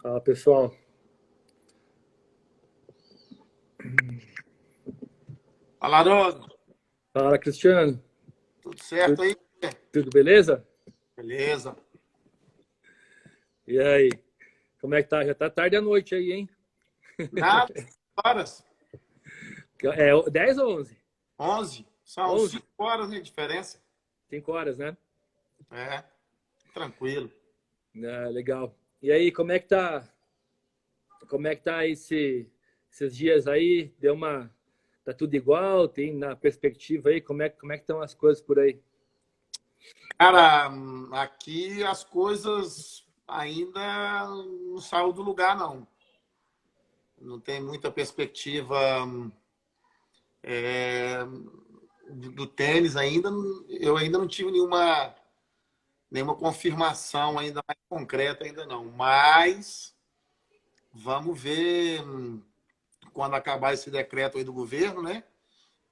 Fala, pessoal. Fala, Haroldo. Fala, Cristiano. Tudo Tu- certo aí? Tudo beleza? Beleza. E aí? Como é que tá? Já tá tarde à noite aí, hein? Nada, horas. É 10 ou 11? 11. São 11? 5 horas, né, de diferença. 5 horas, né? É, tranquilo. Ah, legal. E aí, como é que tá? Como é que tá esses dias aí? Tá tudo igual? Tem na perspectiva aí? Como é que estão as coisas por aí? Cara, aqui as coisas ainda não saíram do lugar, não. Não tem muita perspectiva é, do tênis ainda. Eu ainda não tive nenhuma confirmação ainda mais concreta ainda não. Mas vamos ver quando acabar esse decreto aí do governo, né?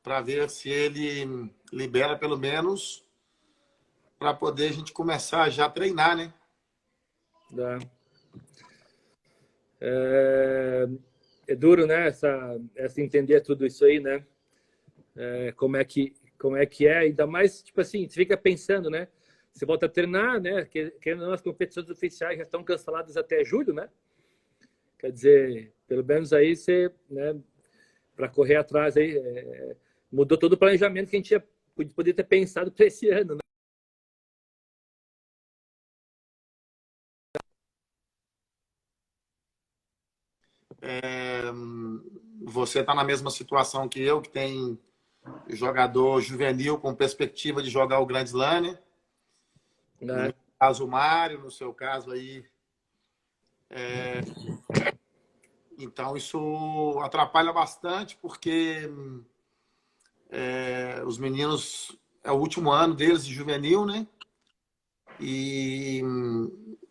Para ver se ele libera pelo menos para poder a gente começar já a treinar, né? Dá. É, é duro, né? Essa entender tudo isso aí, né? Como é que é, ainda mais, tipo assim, você fica pensando, né? Você volta a treinar, né? Que as competições oficiais já estão canceladas até julho, né? Quer dizer, pelo menos aí você, né, para correr atrás aí, mudou todo o planejamento que a gente podia ter pensado para esse ano, né? Você está na mesma situação que eu, que tem jogador juvenil com perspectiva de jogar o Grand Slam, né? No meu Né? caso, o Mário, no seu caso aí. Então, isso atrapalha bastante, porque os meninos, é o último ano deles de juvenil, né? E,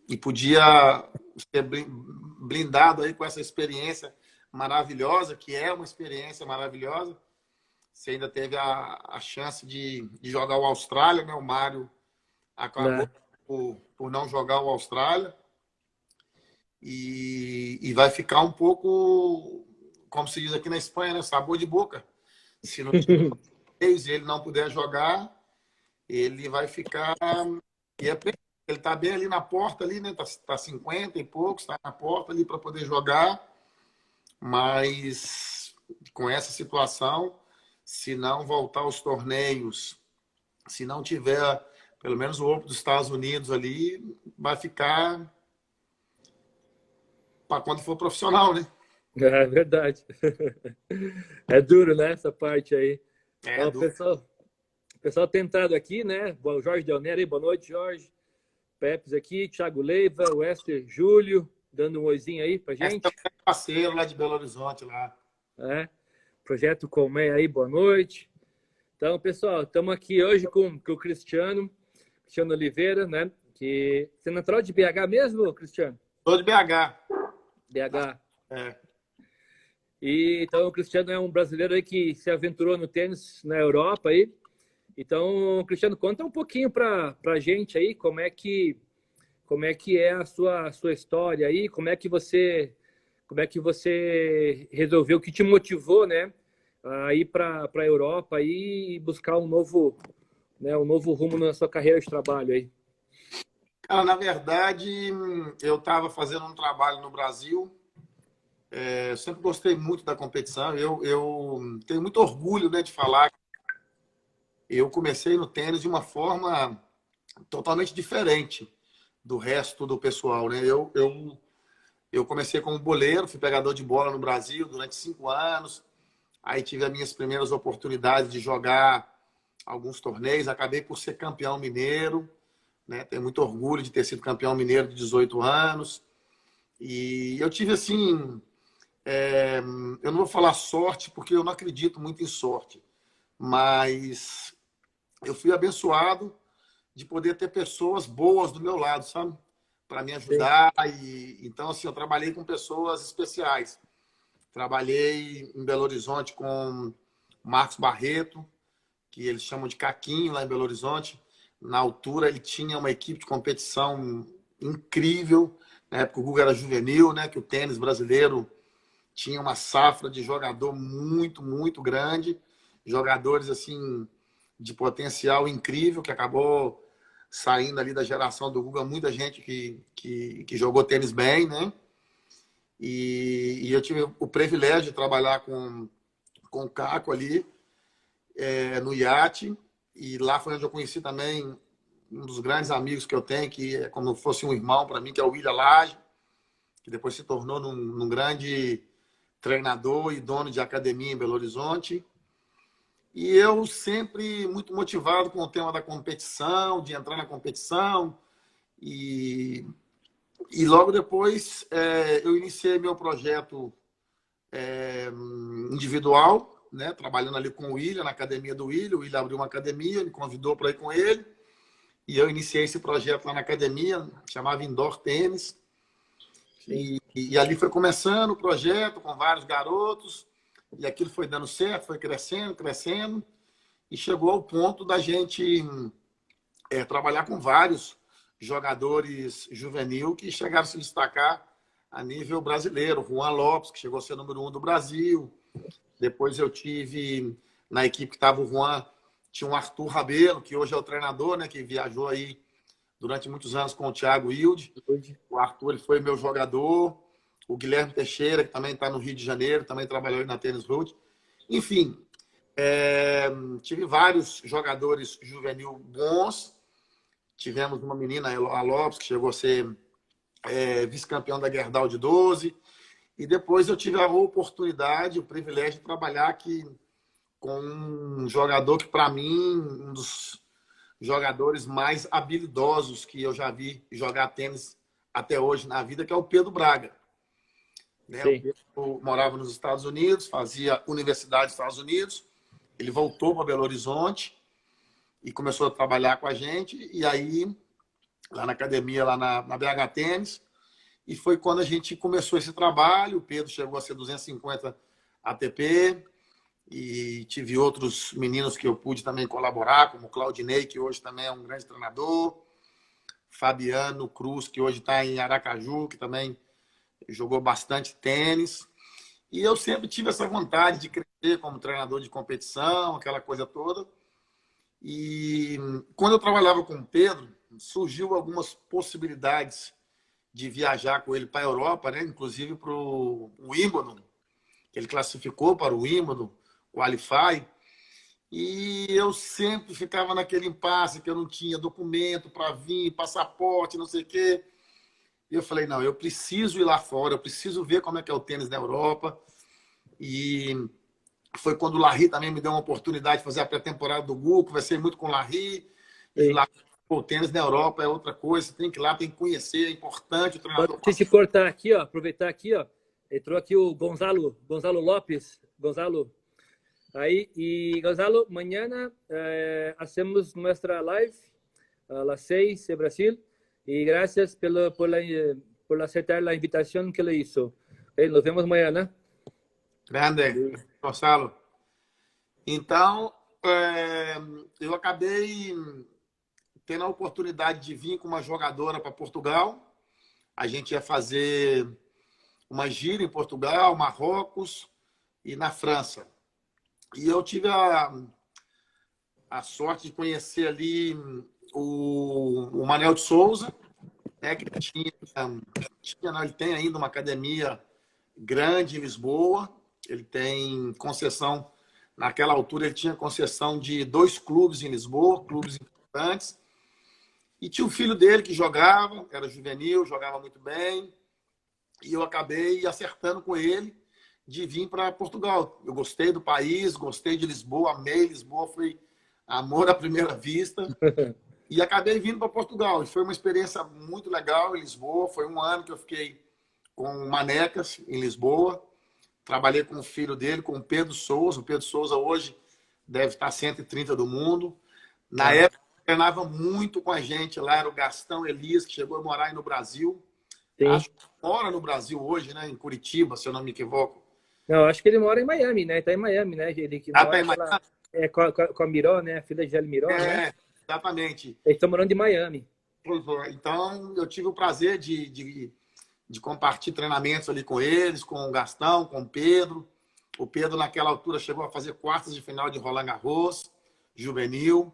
e podia ser blindado aí com essa experiência maravilhosa, que é uma experiência maravilhosa. Você ainda teve a chance de jogar o Austrália, né? O Mário acabou Né? por não jogar o Austrália. E vai ficar um pouco, como se diz aqui na Espanha, né? Sabor de boca. Se não tiver e ele não puder jogar, ele vai ficar. E é, ele está bem ali na porta, ali, né? Tá 50 e poucos, está na porta ali para poder jogar, mas com essa situação, se não voltar aos torneios, se não tiver pelo menos o Open dos Estados Unidos ali, vai ficar para quando for profissional, né? É verdade. É duro, né? Essa parte aí. É, Então, o pessoal tentado aqui, né? O Jorge Del Nero aí, boa noite, Jorge. Pepes aqui, Thiago Leiva, Wester Júlio, dando um oizinho aí pra esse gente. também é parceiro lá de Belo Horizonte lá. Né? Projeto Colmeia aí, boa noite. Então, pessoal, estamos aqui hoje com o Cristiano Oliveira, né? Que você é natural de BH mesmo, Cristiano? Sou de BH. BH. É. E então o Cristiano é um brasileiro aí que se aventurou no tênis na Europa aí. Então, Cristiano, conta um pouquinho para gente aí como é que é a sua história aí, como é que você resolveu, o que te motivou, né, a ir para a Europa aí e buscar um novo rumo na sua carreira de trabalho aí. Cara, na verdade, eu estava fazendo um trabalho no Brasil. Eu sempre gostei muito da competição. Eu tenho muito orgulho, né, de falar. Eu comecei no tênis de uma forma totalmente diferente do resto do pessoal, né? Eu comecei como boleiro, fui pegador de bola no Brasil durante 5 anos. Aí tive as minhas primeiras oportunidades de jogar alguns torneios. Acabei por ser campeão mineiro, né? Tenho muito orgulho de ter sido campeão mineiro de 18 anos. E eu tive assim, eu não vou falar sorte, porque eu não acredito muito em sorte, mas eu fui abençoado de poder ter pessoas boas do meu lado, sabe? Para me Sim. ajudar. Então, assim, eu trabalhei com pessoas especiais. Trabalhei em Belo Horizonte com Marcos Barreto, que eles chamam de Caquinho lá em Belo Horizonte. Na altura, ele tinha uma equipe de competição incrível. Na época o Guga era juvenil, né? Que o tênis brasileiro tinha uma safra de jogador muito, muito grande. Jogadores, assim, de potencial incrível, que acabou saindo ali da geração do Guga. Muita gente que jogou tênis bem, né? E eu tive o privilégio de trabalhar com o Caco ali, no iate. E lá foi onde eu conheci também um dos grandes amigos que eu tenho, que é como se fosse um irmão para mim, que é o William Lage, que depois se tornou num grande treinador e dono de academia em Belo Horizonte. E eu sempre muito motivado com o tema da competição, de entrar na competição. E logo depois eu iniciei meu projeto individual, né, trabalhando ali com o William, na academia do William. O William abriu uma academia, me convidou para ir com ele. E eu iniciei esse projeto lá na academia, chamava Indoor Tênis. E ali foi começando o projeto com vários garotos. E aquilo foi dando certo, foi crescendo, crescendo. E chegou ao ponto da gente trabalhar com vários jogadores juvenil que chegaram a se destacar a nível brasileiro. Juan Lopes, que chegou a ser número 1 do Brasil. Depois eu tive, na equipe que estava o Juan, tinha um Arthur Rabelo, que hoje é o treinador, né, que viajou aí durante muitos anos com o Thiago Wilde. O Arthur, ele foi meu jogador. O Guilherme Teixeira, que também está no Rio de Janeiro, também trabalhou aí na Tênis Road. Enfim, tive vários jogadores juvenil bons. Tivemos uma menina, a Lopes, que chegou a ser vice-campeão da Gerdau de 12. E depois eu tive a oportunidade, o privilégio de trabalhar aqui com um jogador que, para mim, um dos jogadores mais habilidosos que eu já vi jogar tênis até hoje na vida, que é o Pedro Braga. Né? O Pedro morava nos Estados Unidos, fazia universidade nos Estados Unidos. Ele voltou para Belo Horizonte e começou a trabalhar com a gente. E aí, lá na academia, lá na BH Tênis. E foi quando a gente começou esse trabalho. O Pedro chegou a ser 250 ATP. E tive outros meninos que eu pude também colaborar, como o Claudinei, que hoje também é um grande treinador. Fabiano Cruz, que hoje está em Aracaju, que também jogou bastante tênis. E eu sempre tive essa vontade de crescer como treinador de competição, aquela coisa toda. E quando eu trabalhava com o Pedro, surgiu algumas possibilidades de viajar com ele para a Europa, né? Inclusive para o Wimbledon. Ele classificou para o Wimbledon, Qualify. E eu sempre ficava naquele impasse que eu não tinha documento para vir, passaporte, não sei o quê. E eu falei, não, eu preciso ir lá fora, eu preciso ver como é que é o tênis na Europa. E foi quando o Larry também me deu uma oportunidade de fazer a pré-temporada do Google, conversei muito com o Larry. E lá, o tênis na Europa é outra coisa, você tem que ir lá, tem que conhecer, é importante o treinador. Deixa eu te cortar aqui, ó, aproveitar aqui, ó. Entrou aqui o Gonzalo Lopes. Gonzalo. Aí, y Gonzalo, mañana hacemos nuestra live a las 6 de Brasil y gracias por aceptar la invitación que le hizo. Nos vemos mañana. Grande, Gonzalo. Então, eu acabei tendo a oportunidade de vir com uma jogadora para Portugal. A gente ia fazer uma gira em Portugal, Marrocos e na França. E eu tive a sorte de conhecer ali o Manel de Souza, né, que ele tem ainda uma academia grande em Lisboa. Ele tem concessão, naquela altura ele tinha concessão de 2 clubes em Lisboa, clubes importantes. E tinha o filho dele que jogava, era juvenil, jogava muito bem. E eu acabei acertando com ele de vir para Portugal. Eu gostei do país, gostei de Lisboa, amei Lisboa, foi amor à primeira vista. E acabei vindo para Portugal. E foi uma experiência muito legal em Lisboa. Foi um ano que eu fiquei com o Manecas, em Lisboa. Trabalhei com o filho dele, com o Pedro Souza. O Pedro Souza hoje deve estar 130 do mundo. Na época, treinava muito com a gente lá, era o Gastão Elias, que chegou a morar aí no Brasil. Sim. Acho que mora no Brasil hoje, né? Em Curitiba, se eu não me equivoco. Não, acho que ele mora em Miami, né? Está em Miami, né? Ele que mora em Miami. Com a Miró, né? A filha de Miró, né? Exatamente. Eles estão morando em Miami. Então, eu tive o prazer de de compartilhar treinamentos ali com eles, com o Gastão, com o Pedro. O Pedro, naquela altura, chegou a fazer quartas de final de Roland Garros, juvenil.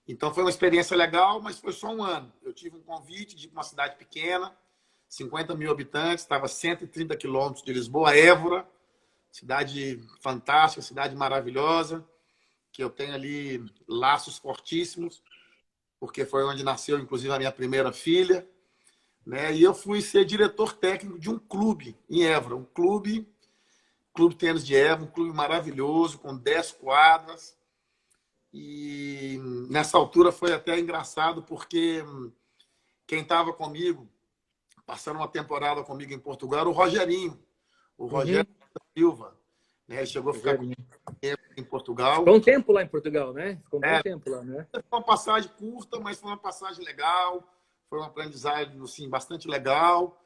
Então, foi uma experiência legal, mas foi só um ano. Eu tive um convite de uma cidade pequena, 50 mil habitantes, estava a 130 quilômetros de Lisboa, Évora, cidade fantástica, cidade maravilhosa, que eu tenho ali laços fortíssimos, porque foi onde nasceu, inclusive, a minha primeira filha. Né? E eu fui ser diretor técnico de um clube em Évora, um clube tênis de Évora, um clube maravilhoso, com 10 quadras. E nessa altura foi até engraçado, porque quem estava comigo, passando uma temporada comigo em Portugal, era o Rogerinho, o Rogério Silva. Né? Ele chegou a ficar comigo em Portugal. Ficou um tempo lá em Portugal, né? Ficou um bom tempo lá, né? Foi uma passagem curta, mas foi uma passagem legal. Foi um aprendizado assim, bastante legal.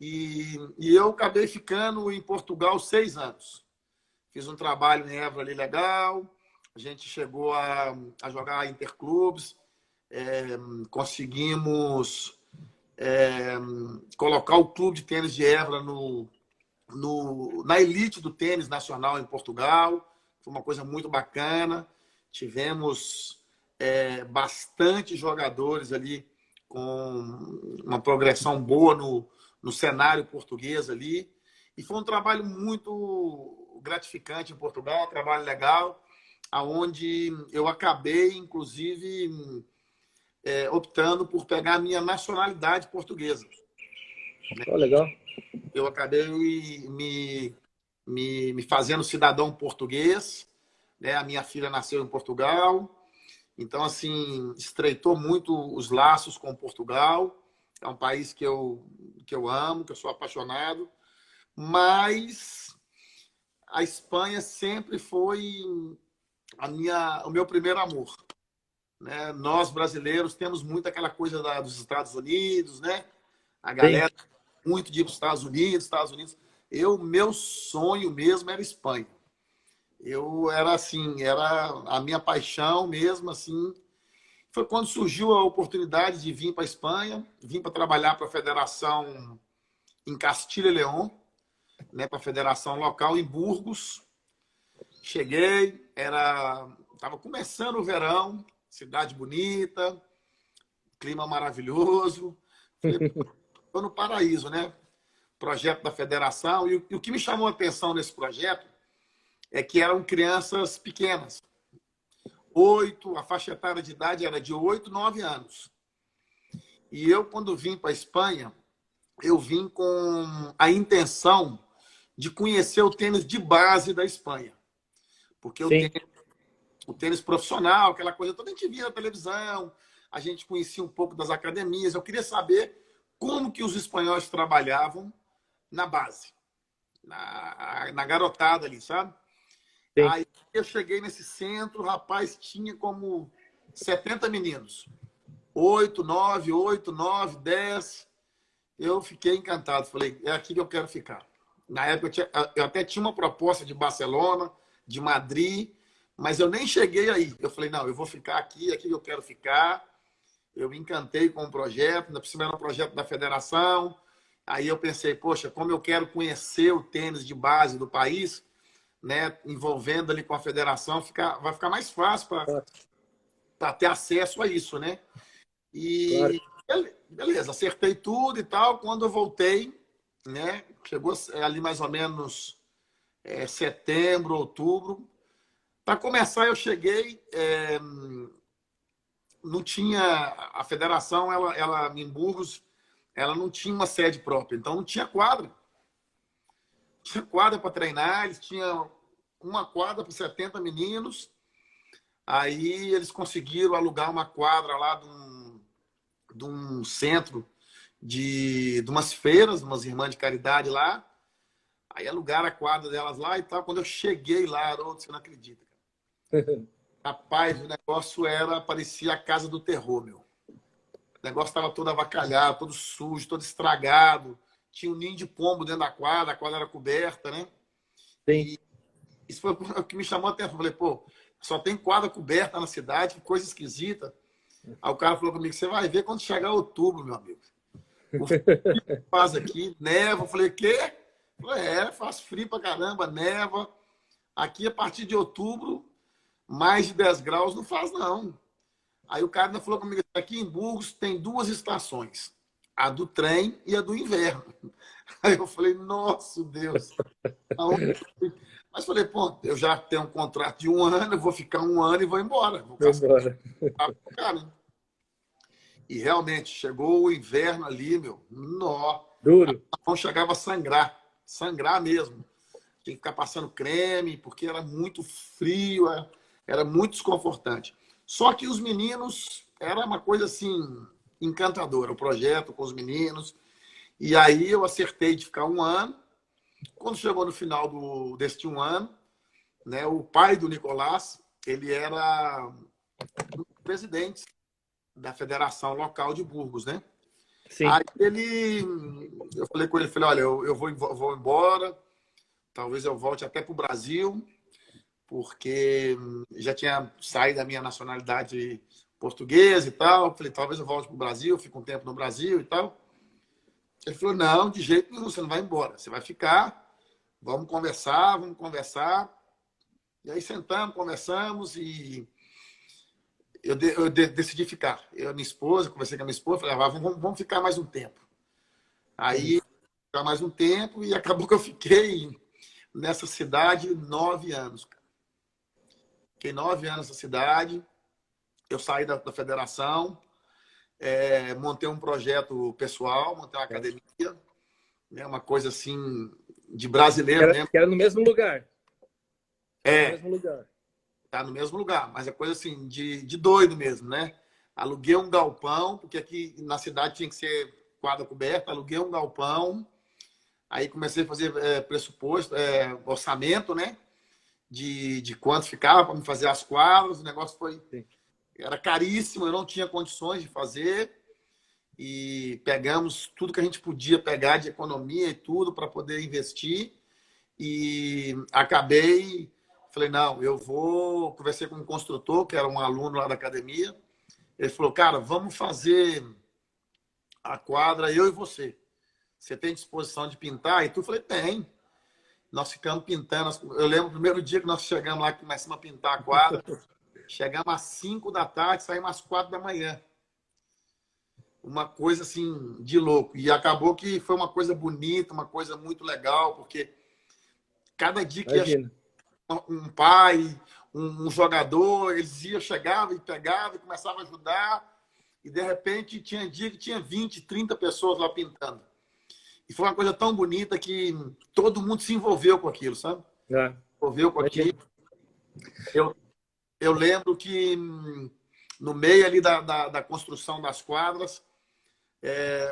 E eu acabei ficando em Portugal 6 anos. Fiz um trabalho em Évora ali legal. A gente chegou a jogar interclubes. Conseguimos colocar o clube de tênis de Évora na elite do tênis nacional em Portugal. Foi uma coisa muito bacana. Tivemos bastante jogadores ali com uma progressão boa no cenário português ali. E foi um trabalho muito gratificante em Portugal, um trabalho legal, onde eu acabei, inclusive, optando por pegar a minha nacionalidade portuguesa. Oh, legal. Eu acabei me fazendo cidadão português, né? A minha filha nasceu em Portugal. Então, assim, estreitou muito os laços com Portugal. É um país que eu amo, que eu sou apaixonado. Mas a Espanha sempre foi o meu primeiro amor. Né? Nós, brasileiros, temos muito aquela coisa dos Estados Unidos, né? A galera muito de ir para os Estados Unidos. Meu sonho mesmo era Espanha. Eu era assim, era a minha paixão mesmo, assim. Foi quando surgiu a oportunidade de vir para a Espanha, vim para trabalhar para a federação em Castilha e León, né, para a federação local em Burgos. Cheguei, estava começando o verão, cidade bonita, clima maravilhoso. Estou no paraíso, né? Projeto da federação. E o que me chamou a atenção nesse projeto é que eram crianças pequenas. A faixa etária de idade era de 8, 9 anos. E eu, quando vim para a Espanha, eu vim com a intenção de conhecer o tênis de base da Espanha. Porque o tênis profissional, aquela coisa toda, a gente via na televisão, a gente conhecia um pouco das academias. Eu queria saber como que os espanhóis trabalhavam na base, na garotada ali, sabe? Sim. Aí eu cheguei nesse centro, rapaz, tinha como 70 meninos. 8, 9, 10. Eu fiquei encantado. Falei, é aqui que eu quero ficar. Na época, eu até tinha uma proposta de Barcelona, de Madrid, mas eu nem cheguei aí. Eu falei, não, eu vou ficar aqui, é aqui que eu quero ficar. Eu me encantei com o projeto, ainda por cima era um projeto da federação. Aí eu pensei, poxa, como eu quero conhecer o tênis de base do país, né, envolvendo ali com a federação, vai ficar mais fácil para ter acesso a isso, né? E beleza, acertei tudo e tal. Quando eu voltei, né, chegou ali mais ou menos setembro, outubro. Para começar, eu cheguei, não tinha a federação, ela em Burgos, ela não tinha uma sede própria, então não tinha quadra. Tinha quadra para treinar, eles tinham uma quadra para 70 meninos. Aí eles conseguiram alugar uma quadra lá de um centro de umas feiras, umas irmãs de caridade lá. Aí alugaram a quadra delas lá e tal. Quando eu cheguei lá, você não acredita, cara. Rapaz, o negócio parecia a casa do terror, meu. O negócio estava todo avacalhado, todo sujo, todo estragado. Tinha um ninho de pombo dentro da quadra, a quadra era coberta, né? Sim. E isso foi o que me chamou a atenção. Eu falei, pô, só tem quadra coberta na cidade, que coisa esquisita. Aí o cara falou comigo, você vai ver quando chegar outubro, meu amigo. O frio que faz aqui, neva. Eu falei, quê? Eu falei, faz frio pra caramba, neva. Aqui, a partir de outubro, mais de 10 graus não faz, não. Aí o cara ainda falou comigo, aqui em Burgos tem 2 estações. A do trem e a do inverno. Aí eu falei, nossa, Deus. Mas falei, pô, eu já tenho um contrato de 1 ano, eu vou ficar 1 ano e vou embora. Vou cara. E realmente, chegou o inverno ali, meu. Nó. Duro. Não chegava a sangrar. Sangrar mesmo. Tinha que ficar passando creme, porque era muito frio, era muito desconfortante. Só que os meninos, era uma coisa assim, encantadora, o projeto com os meninos. E aí eu acertei de ficar 1 ano. Quando chegou no final deste 1 ano, né, o pai do Nicolás, ele era um dos presidentes da federação local de Burgos, né? Sim. Aí eu falei com ele, falei, olha, eu vou embora, talvez eu volte até para o Brasil, porque já tinha saído da minha nacionalidade portuguesa e tal. Falei, talvez eu volte para o Brasil, fique um tempo no Brasil e tal. Ele falou, não, de jeito nenhum, você não vai embora, você vai ficar, vamos conversar, vamos conversar. E aí sentamos, conversamos e eu decidi ficar. Eu e minha esposa, conversei com a minha esposa, falei, vamos ficar mais um tempo. Aí, ficar mais um tempo e acabou que eu fiquei nessa cidade 9 anos. Fiquei 9 anos nessa cidade. Eu saí da federação, montei um projeto pessoal, montei uma academia, né, uma coisa assim de brasileiro mesmo. Que era no mesmo lugar. No mesmo lugar. Tá no mesmo lugar, mas é coisa assim de doido mesmo, né? Aluguei um galpão, porque aqui na cidade tinha que ser quadra coberta, aluguei um galpão, aí comecei a fazer pressuposto, orçamento, né? De quanto ficava para me fazer as quadras, o negócio era caríssimo, eu não tinha condições de fazer, e pegamos tudo que a gente podia pegar de economia e tudo para poder investir, e acabei. Falei, não, eu vou... Conversei com um construtor, que era um aluno lá da academia. Ele falou, cara, vamos fazer a quadra, eu e você. Você tem disposição de pintar? E tu? Falei, tem. Nós ficamos pintando. Eu lembro o primeiro dia que nós chegamos lá, que começamos a pintar a quadra. Chegamos às 5 da tarde, saímos às 4 da manhã. Uma coisa assim, de louco. E acabou que foi uma coisa bonita, uma coisa muito legal, porque cada dia que ia um pai, um jogador, eles iam, chegavam e pegavam e começavam a ajudar. E, de repente, tinha dia que tinha 20, 30 pessoas lá pintando. E foi uma coisa tão bonita que todo mundo se envolveu com aquilo, sabe? Envolveu com aquilo. Eu lembro que no meio ali da construção das quadras,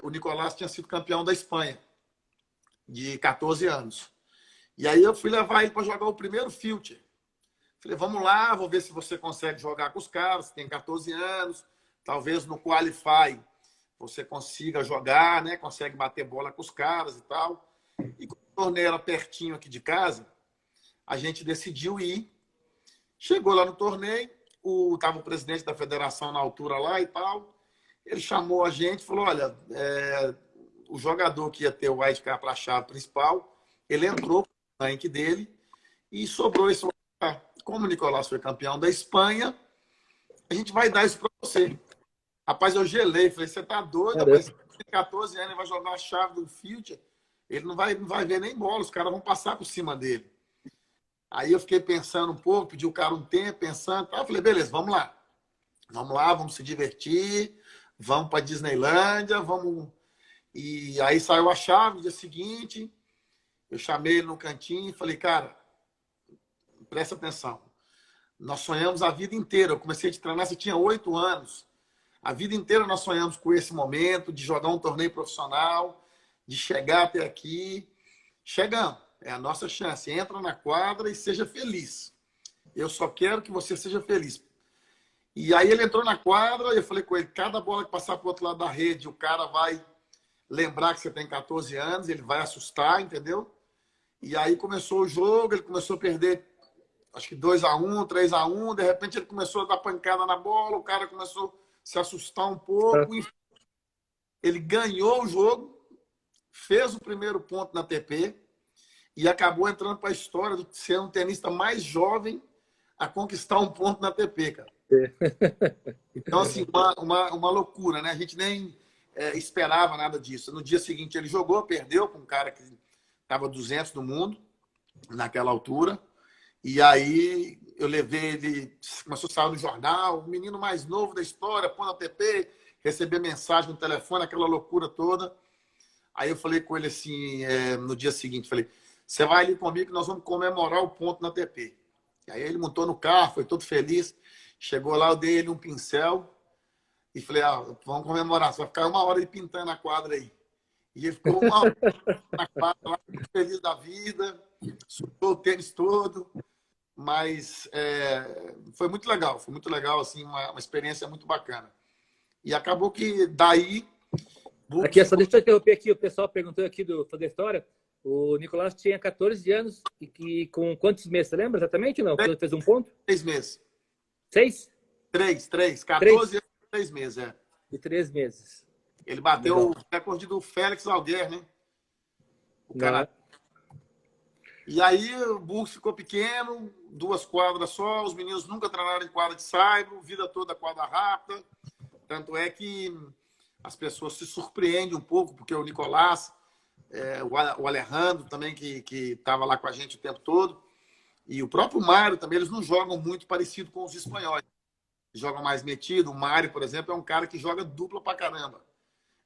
o Nicolás tinha sido campeão da Espanha, de 14 anos. E aí eu fui levar ele para jogar o primeiro Future. Falei, vamos lá, vou ver se você consegue jogar com os caras, tem 14 anos, talvez no Qualify você consiga jogar, né? Consegue bater bola com os caras e tal. E como o torneio era pertinho aqui de casa, a gente decidiu ir. Chegou lá no torneio, estava o presidente da federação na altura lá e tal. Ele chamou a gente e falou, olha, o jogador que ia ter o wildcard para a chave principal, ele entrou no ranking dele e sobrou esse. Como o Nicolás foi campeão da Espanha, a gente vai dar isso para você. Rapaz, eu gelei. Falei, você tá doido? Rapaz, ele tem 14 anos, ele vai jogar a chave do Future. Ele não vai ver nem bola. Os caras vão passar por cima dele. Aí eu fiquei pensando um pouco, pedi o cara um tempo, pensando. Tá? Eu falei, beleza, vamos lá. Vamos lá, vamos se divertir. Vamos para Disneylândia, vamos... E aí saiu a chave no dia seguinte. Eu chamei ele no cantinho e falei, cara, presta atenção. Nós sonhamos a vida inteira. Eu comecei a treinar, você tinha 8 anos. A vida inteira nós sonhamos com esse momento de jogar um torneio profissional, de chegar até aqui. Chegamos. É a nossa chance. Entra na quadra e seja feliz. Eu só quero que você seja feliz. E aí ele entrou na quadra e eu falei com ele, cada bola que passar para o outro lado da rede, o cara vai lembrar que você tem 14 anos, ele vai assustar, entendeu? E aí começou o jogo, ele começou a perder, acho que 2-1, 3-1, de repente ele começou a dar pancada na bola, o cara começou a se assustar um pouco. ele ganhou o jogo, fez o primeiro ponto na ATP e acabou entrando para a história de ser um tenista mais jovem a conquistar um ponto na ATP, cara. Então, assim, uma loucura, né? A gente nem esperava nada disso. No dia seguinte ele jogou, perdeu com um cara que estava 200 no mundo, naquela altura. E aí eu levei ele, começou a sair no jornal, o menino mais novo da história, pô na ATP, receber mensagem no telefone, aquela loucura toda. Aí eu falei com ele assim, no dia seguinte, falei, você vai ali comigo que nós vamos comemorar o ponto na ATP. E aí ele montou no carro, foi todo feliz. Chegou lá, eu dei ele um pincel e falei, vamos comemorar, você vai ficar 1 hora aí pintando a quadra aí. E ele ficou 1 hora na quadra lá, feliz da vida, soltou o tênis todo. Mas foi muito legal, assim, uma experiência muito bacana. E acabou que daí... Aqui, só deixa eu interromper aqui, o pessoal perguntou aqui do Fazer História, o Nicolás tinha 14 anos e com quantos meses, você lembra exatamente ou não? Quando fez um ponto? 3 meses. 6? 3. 14 anos e 3 meses, E 3 meses. Ele bateu o recorde do Félix Auger, né? O cara... E aí o Burgos ficou pequeno, 2 quadras só, os meninos nunca treinaram em quadra de saibro, vida toda quadra rápida. Tanto é que as pessoas se surpreendem um pouco, porque o Nicolás, o Alejandro também, que estava lá com a gente o tempo todo, e o próprio Mário também, eles não jogam muito parecido com os espanhóis. Jogam mais metido. O Mário, por exemplo, é um cara que joga dupla pra caramba.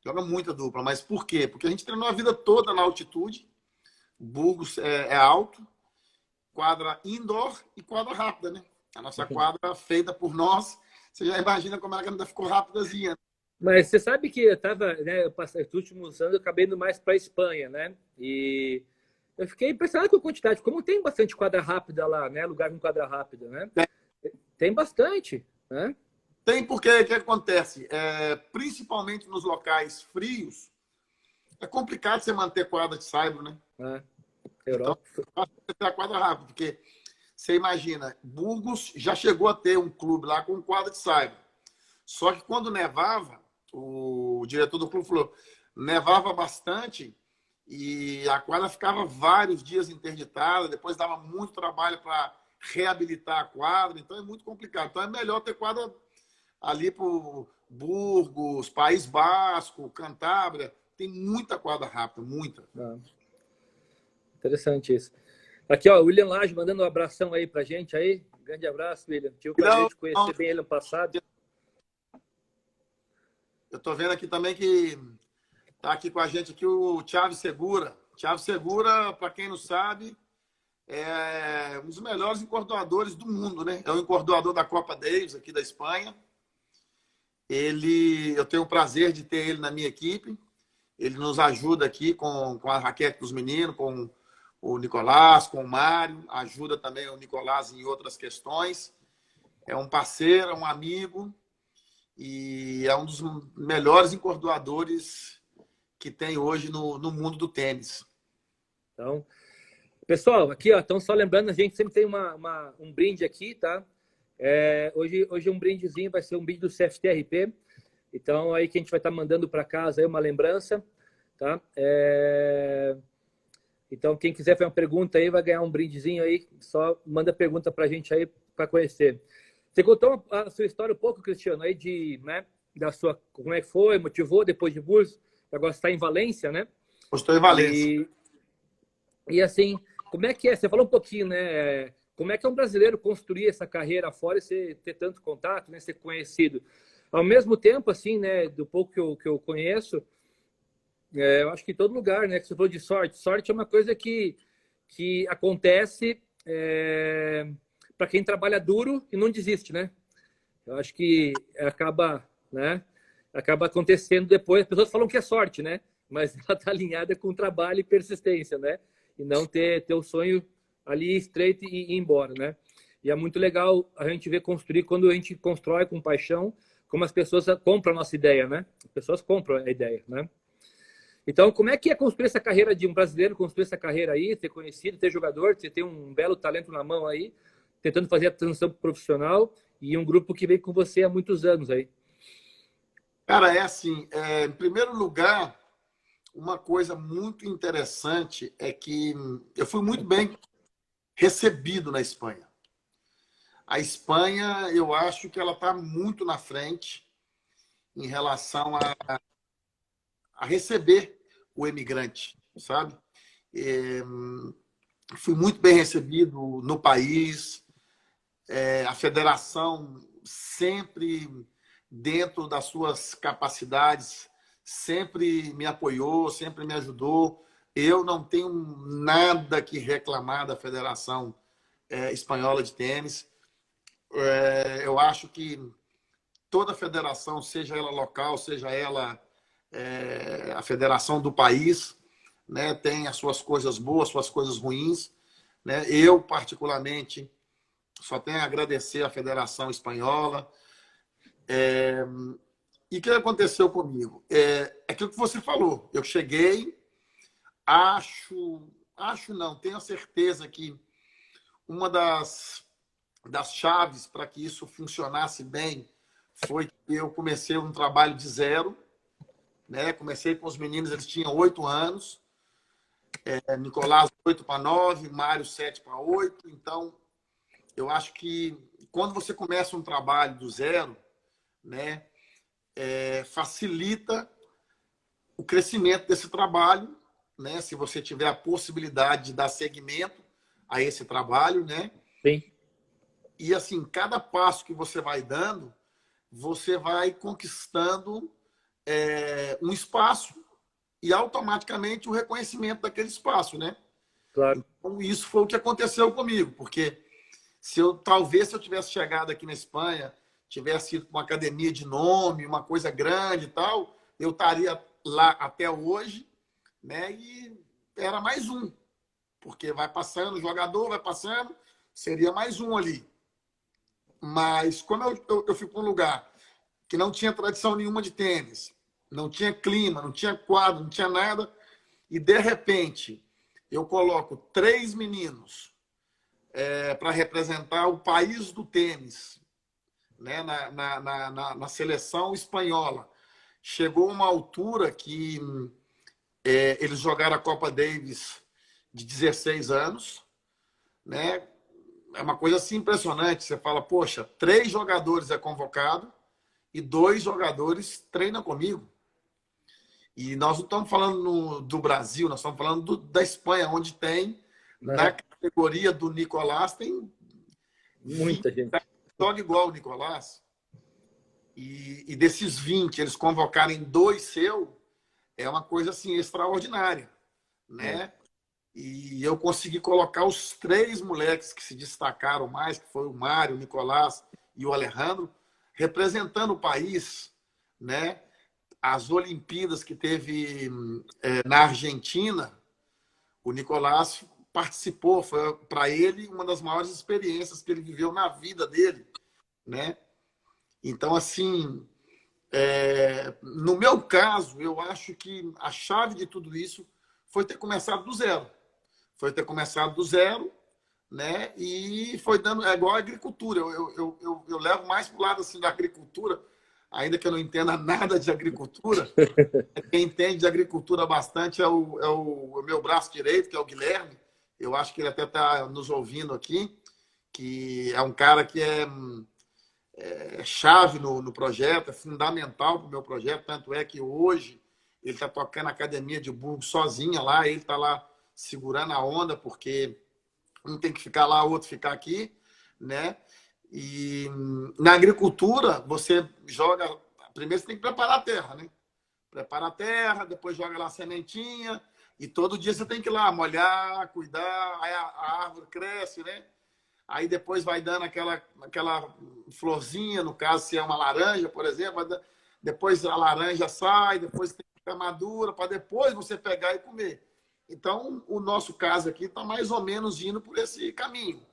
Joga muita dupla. Mas por quê? Porque a gente treinou a vida toda na altitude. Burgos é alto, quadra indoor e quadra rápida, né? A nossa quadra feita por nós, você já imagina como ela ainda ficou rápidazinha. Mas você sabe que eu estava, né, nos últimos anos, eu acabei indo mais para a Espanha, né? E eu fiquei impressionado com a quantidade, como tem bastante quadra rápida lá, né? Lugar com quadra rápida, né? Tem bastante, né? Tem porque o que acontece? Principalmente nos locais frios, é complicado você manter quadra de saibro, né? Europa. Então, você tem a quadra rápida, porque você imagina, Burgos já chegou a ter um clube lá com quadra de saibro. Só que quando nevava, o diretor do clube falou, nevava bastante e a quadra ficava vários dias interditada, depois dava muito trabalho para reabilitar a quadra, então é muito complicado. Então é melhor ter quadra ali por Burgos, País Basco, Cantábria, tem muita quadra rápida, muita. Interessante isso. Aqui, ó, o William Lage mandando um abração aí pra gente aí. Grande abraço, William. Tive o prazer de conhecer bem ele no passado. Eu tô vendo aqui também que tá aqui com a gente aqui o Thiago Segura. Thiago Segura, para quem não sabe, é um dos melhores encordoadores do mundo, né? É o encordoador da Copa Davis aqui da Espanha. Eu tenho o prazer de ter ele na minha equipe. Ele nos ajuda aqui com a raquete dos meninos, com o Nicolás, com o Mário. Ajuda também o Nicolás em outras questões. É um parceiro, é um amigo e é um dos melhores encordoadores que tem hoje no mundo do tênis. Então, pessoal, aqui, ó, então só lembrando, a gente sempre tem um brinde aqui, tá? Hoje um brindezinho vai ser um brinde do CFTRP. Então, aí que a gente vai estar mandando para casa aí uma lembrança, tá? Então, quem quiser fazer uma pergunta aí, vai ganhar um brindezinho aí. Só manda pergunta para a gente aí para conhecer. Você contou a sua história um pouco, Cristiano, aí né, como é que foi, motivou depois de Burgos, agora está em Valência, né? Eu estou em Valência. E assim, como é que é? Você falou um pouquinho, né? Como é que é um brasileiro construir essa carreira fora e ter tanto contato, né? Ser conhecido? Ao mesmo tempo, assim, né? Do pouco que eu conheço, eu acho que em todo lugar, né? Que você falou de sorte. Sorte é uma coisa que acontece para quem trabalha duro e não desiste, né? Eu acho que acaba acontecendo depois. As pessoas falam que é sorte, né? Mas ela está alinhada com trabalho e persistência, né? E não ter o sonho ali estreito e ir embora, né? E é muito legal a gente ver construir, quando a gente constrói com paixão, como as pessoas compram a nossa ideia, né? As pessoas compram a ideia, né? Então, como é que é construir essa carreira de um brasileiro, construir essa carreira aí, ser conhecido, ter jogador, você ter um belo talento na mão aí, tentando fazer a transição profissional e um grupo que vem com você há muitos anos aí? Cara, é assim, em primeiro lugar, uma coisa muito interessante é que eu fui muito bem recebido na Espanha. A Espanha, eu acho que ela está muito na frente em relação a receber o imigrante, sabe? É, fui muito bem recebido no país, a federação sempre dentro das suas capacidades, sempre me apoiou, sempre me ajudou. Eu não tenho nada que reclamar da Federação Espanhola de Tênis. Eu acho que toda federação, seja ela local, seja ela a federação do país, né, tem as suas coisas boas, suas coisas ruins. Né? Eu, particularmente, só tenho a agradecer à Federação Espanhola. E o que aconteceu comigo? É aquilo que você falou. Eu cheguei, acho não, tenho a certeza que uma das chaves para que isso funcionasse bem foi que eu comecei um trabalho de zero. Né? Comecei com os meninos, eles tinham 8 anos. Nicolás 8 para 9, Mário 7 para 8. Então, eu acho que quando você começa um trabalho do zero, né, facilita o crescimento desse trabalho, né, se você tiver a possibilidade de dar seguimento a esse trabalho, né? Sim. E assim, cada passo que você vai dando, você vai conquistando um espaço e automaticamente o reconhecimento daquele espaço, né? Claro. Então, isso foi o que aconteceu comigo, porque talvez se eu tivesse chegado aqui na Espanha, tivesse ido para uma academia de nome, uma coisa grande e tal, eu estaria lá até hoje, né? E era mais um, porque vai passando, o jogador vai passando, seria mais um ali. Mas como eu fui para um lugar que não tinha tradição nenhuma de tênis, não tinha clima, não tinha quadro, não tinha nada, e de repente eu coloco 3 meninos para representar o país do tênis, né, na seleção espanhola. Chegou uma altura que eles jogaram a Copa Davis de 16 anos, né? É uma coisa assim impressionante. Você fala, poxa, 3 jogadores é convocado e 2 jogadores treinam comigo. E nós não estamos falando do Brasil, nós estamos falando da Espanha, onde tem, na categoria do Nicolás, tem muita gente. Joga igual o Nicolás. E desses 20, eles convocarem 2 seu, é uma coisa assim extraordinária, né? E eu consegui colocar os 3 moleques que se destacaram mais, que foi o Mário, o Nicolás e o Alejandro, representando o país, né? As Olimpíadas que teve na Argentina, o Nicolás participou, foi para ele uma das maiores experiências que ele viveu na vida dele, né? Então, assim, no meu caso, eu acho que a chave de tudo isso foi ter começado do zero. Foi ter começado do zero, né? E foi dando. É igual a agricultura. Eu levo mais para o lado assim, da agricultura, ainda que eu não entenda nada de agricultura. Quem entende de agricultura bastante é o meu braço direito, que é o Guilherme. Eu acho que ele até está nos ouvindo aqui, que é um cara que é chave no projeto, é fundamental para o meu projeto. Tanto é que hoje ele está tocando a academia de Burgos sozinha lá, ele está lá segurando a onda, porque um tem que ficar lá, o outro ficar aqui, né? E na agricultura, você joga. Primeiro você tem que preparar a terra, né? Prepara a terra, depois joga lá a sementinha, e todo dia você tem que ir lá molhar, cuidar, aí a árvore cresce, né? Aí depois vai dando aquela florzinha, no caso, se é uma laranja, por exemplo, depois a laranja sai, depois tem que ficar madura, para depois você pegar e comer. Então, o nosso caso aqui está mais ou menos indo por esse caminho.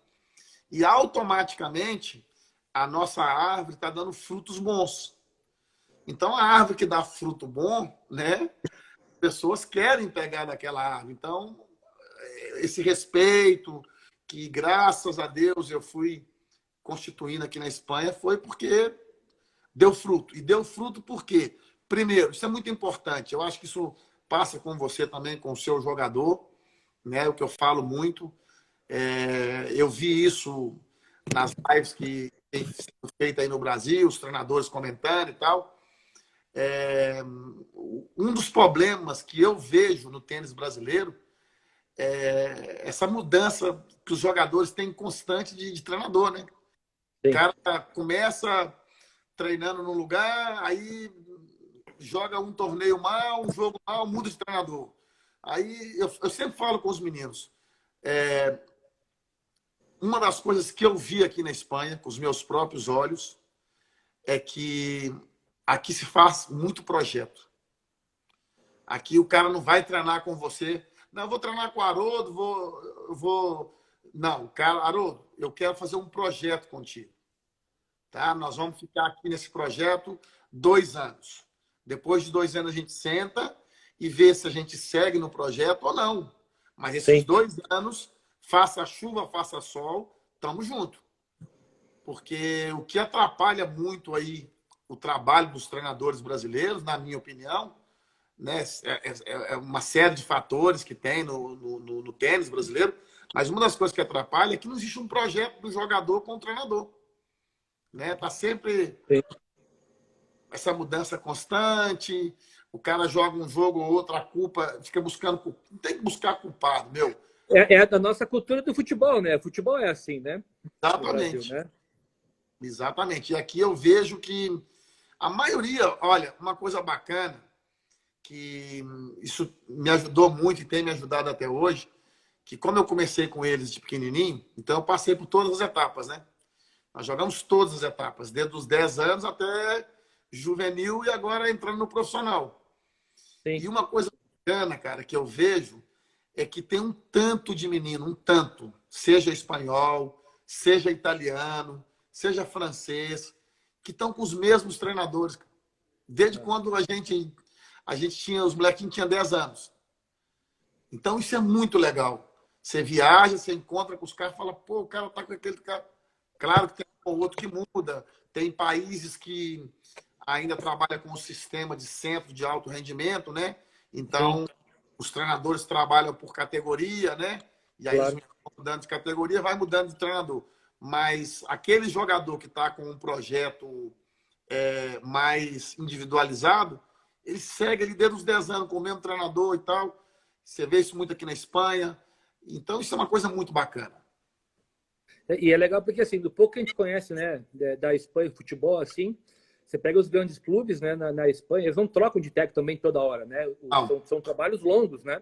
E automaticamente, a nossa árvore está dando frutos bons. Então, a árvore que dá fruto bom, né? Pessoas querem pegar daquela árvore. Então, esse respeito que, graças a Deus, eu fui constituindo aqui na Espanha foi porque deu fruto. E deu fruto por quê? Primeiro, isso é muito importante. Eu acho que isso passa com você também, com o seu jogador, né? O que eu falo muito. Eu vi isso nas lives que tem sido feita aí no Brasil, os treinadores comentando e tal. Um dos problemas que eu vejo no tênis brasileiro é essa mudança que os jogadores têm constante de treinador, né? O Sim, cara começa treinando num lugar, aí joga um torneio mal, um jogo mal, muda de treinador. Aí eu sempre falo com os meninos, uma das coisas que eu vi aqui na Espanha, com os meus próprios olhos, é que aqui se faz muito projeto. Aqui o cara não vai treinar com você. Não, eu vou treinar com o Haroldo, vou. Não, cara, Haroldo, eu quero fazer um projeto contigo. Tá? Nós vamos ficar aqui nesse projeto 2 anos. Depois de 2 anos a gente senta e vê se a gente segue no projeto ou não. Mas esses sim. 2 anos, faça chuva, faça sol, estamos juntos. Porque o que atrapalha muito aí o trabalho dos treinadores brasileiros, na minha opinião, né, é uma série de fatores que tem no tênis brasileiro, mas uma das coisas que atrapalha é que não existe um projeto do jogador com o treinador. Né? Tá sempre Sim. essa mudança constante, o cara joga um jogo ou outro, a culpa, fica buscando, não tem que buscar culpado, meu. É da nossa cultura do futebol, né? Futebol é assim, né? No Brasil, Exatamente. né? Exatamente. E aqui eu vejo que a maioria, olha, uma coisa bacana, que isso me ajudou muito e tem me ajudado até hoje, que como eu comecei com eles de pequenininho, então eu passei por todas as etapas, né? Nós jogamos todas as etapas, desde os 10 anos até juvenil e agora entrando no profissional. Sim. E uma coisa bacana, cara, que eu vejo é que tem um tanto de menino, um tanto, seja espanhol, seja italiano, seja francês, que estão com os mesmos treinadores. Desde quando a gente tinha, os molequinhos tinham 10 anos. Então isso é muito legal. Você viaja, você encontra com os caras, fala, pô, o cara tá com aquele cara. Claro que tem um outro que muda. Tem países que ainda trabalham com o sistema de centro de alto rendimento, né? Sim, Então, os treinadores trabalham por categoria, né? E aí eles claro. vão mudando de categoria, vai mudando de treinador. Mas aquele jogador que está com um projeto mais individualizado, ele segue ali desde os 10 anos com o mesmo treinador e tal. Você vê isso muito aqui na Espanha. Então, isso é uma coisa muito bacana. E é legal porque, assim, do pouco que a gente conhece, né, da Espanha, futebol, assim, você pega os grandes clubes, né, na Espanha, eles não trocam de técnico também toda hora, né? Não, São trabalhos longos, né?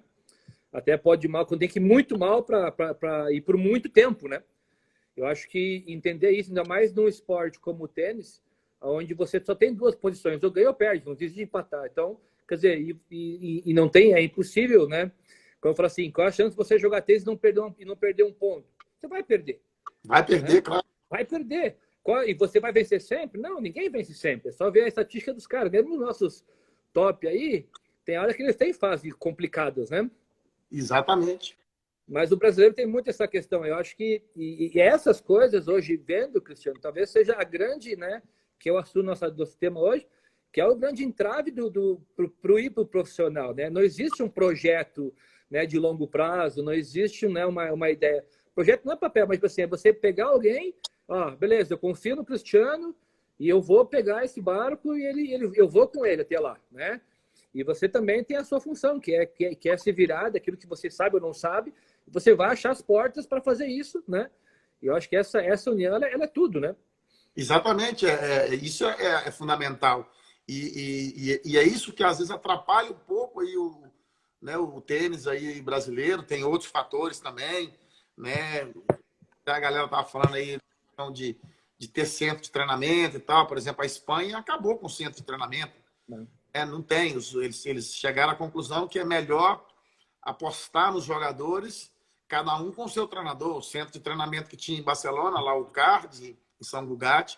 Até pode ir mal, quando tem que ir muito mal para ir por muito tempo, né? Eu acho que entender isso, ainda mais num esporte como o tênis, onde você só tem duas posições, ou ganha ou perde, não existe de empatar. Então, quer dizer, e não tem, é impossível, né? Quando eu falo assim, qual a chance de você jogar tênis e não perder um ponto? Você vai perder, vai né? perder, claro. Vai perder. E você vai vencer sempre? Não, ninguém vence sempre. É só ver a estatística dos caras. Mesmo os nossos top aí, tem hora que eles têm fases complicadas, né? Exatamente. Mas o brasileiro tem muito essa questão. Eu acho que e essas coisas hoje, vendo, Cristiano, talvez seja a grande, né? Que é o assunto do tema hoje, que é o grande entrave pro ir para o profissional, né? Não existe um projeto, né, de longo prazo, não existe, né, uma ideia. Projeto não é papel, mas assim, é você pegar alguém, ó, beleza, eu confio no Cristiano e eu vou pegar esse barco e eu vou com ele até lá, né? E você também tem a sua função, que é se virar daquilo que você sabe ou não sabe. Você vai achar as portas para fazer isso, né? E eu acho que essa união, ela é tudo, né? Exatamente. Isso é fundamental. E é isso que às vezes atrapalha um pouco aí né, o tênis aí brasileiro. Tem outros fatores também, né? A galera estava falando aí então, de ter centro de treinamento e tal. Por exemplo, a Espanha acabou com o centro de treinamento. Não. Não tem. Eles chegaram à conclusão que é melhor apostar nos jogadores, cada um com o seu treinador. O centro de treinamento que tinha em Barcelona, lá o CARD, em São Lugat,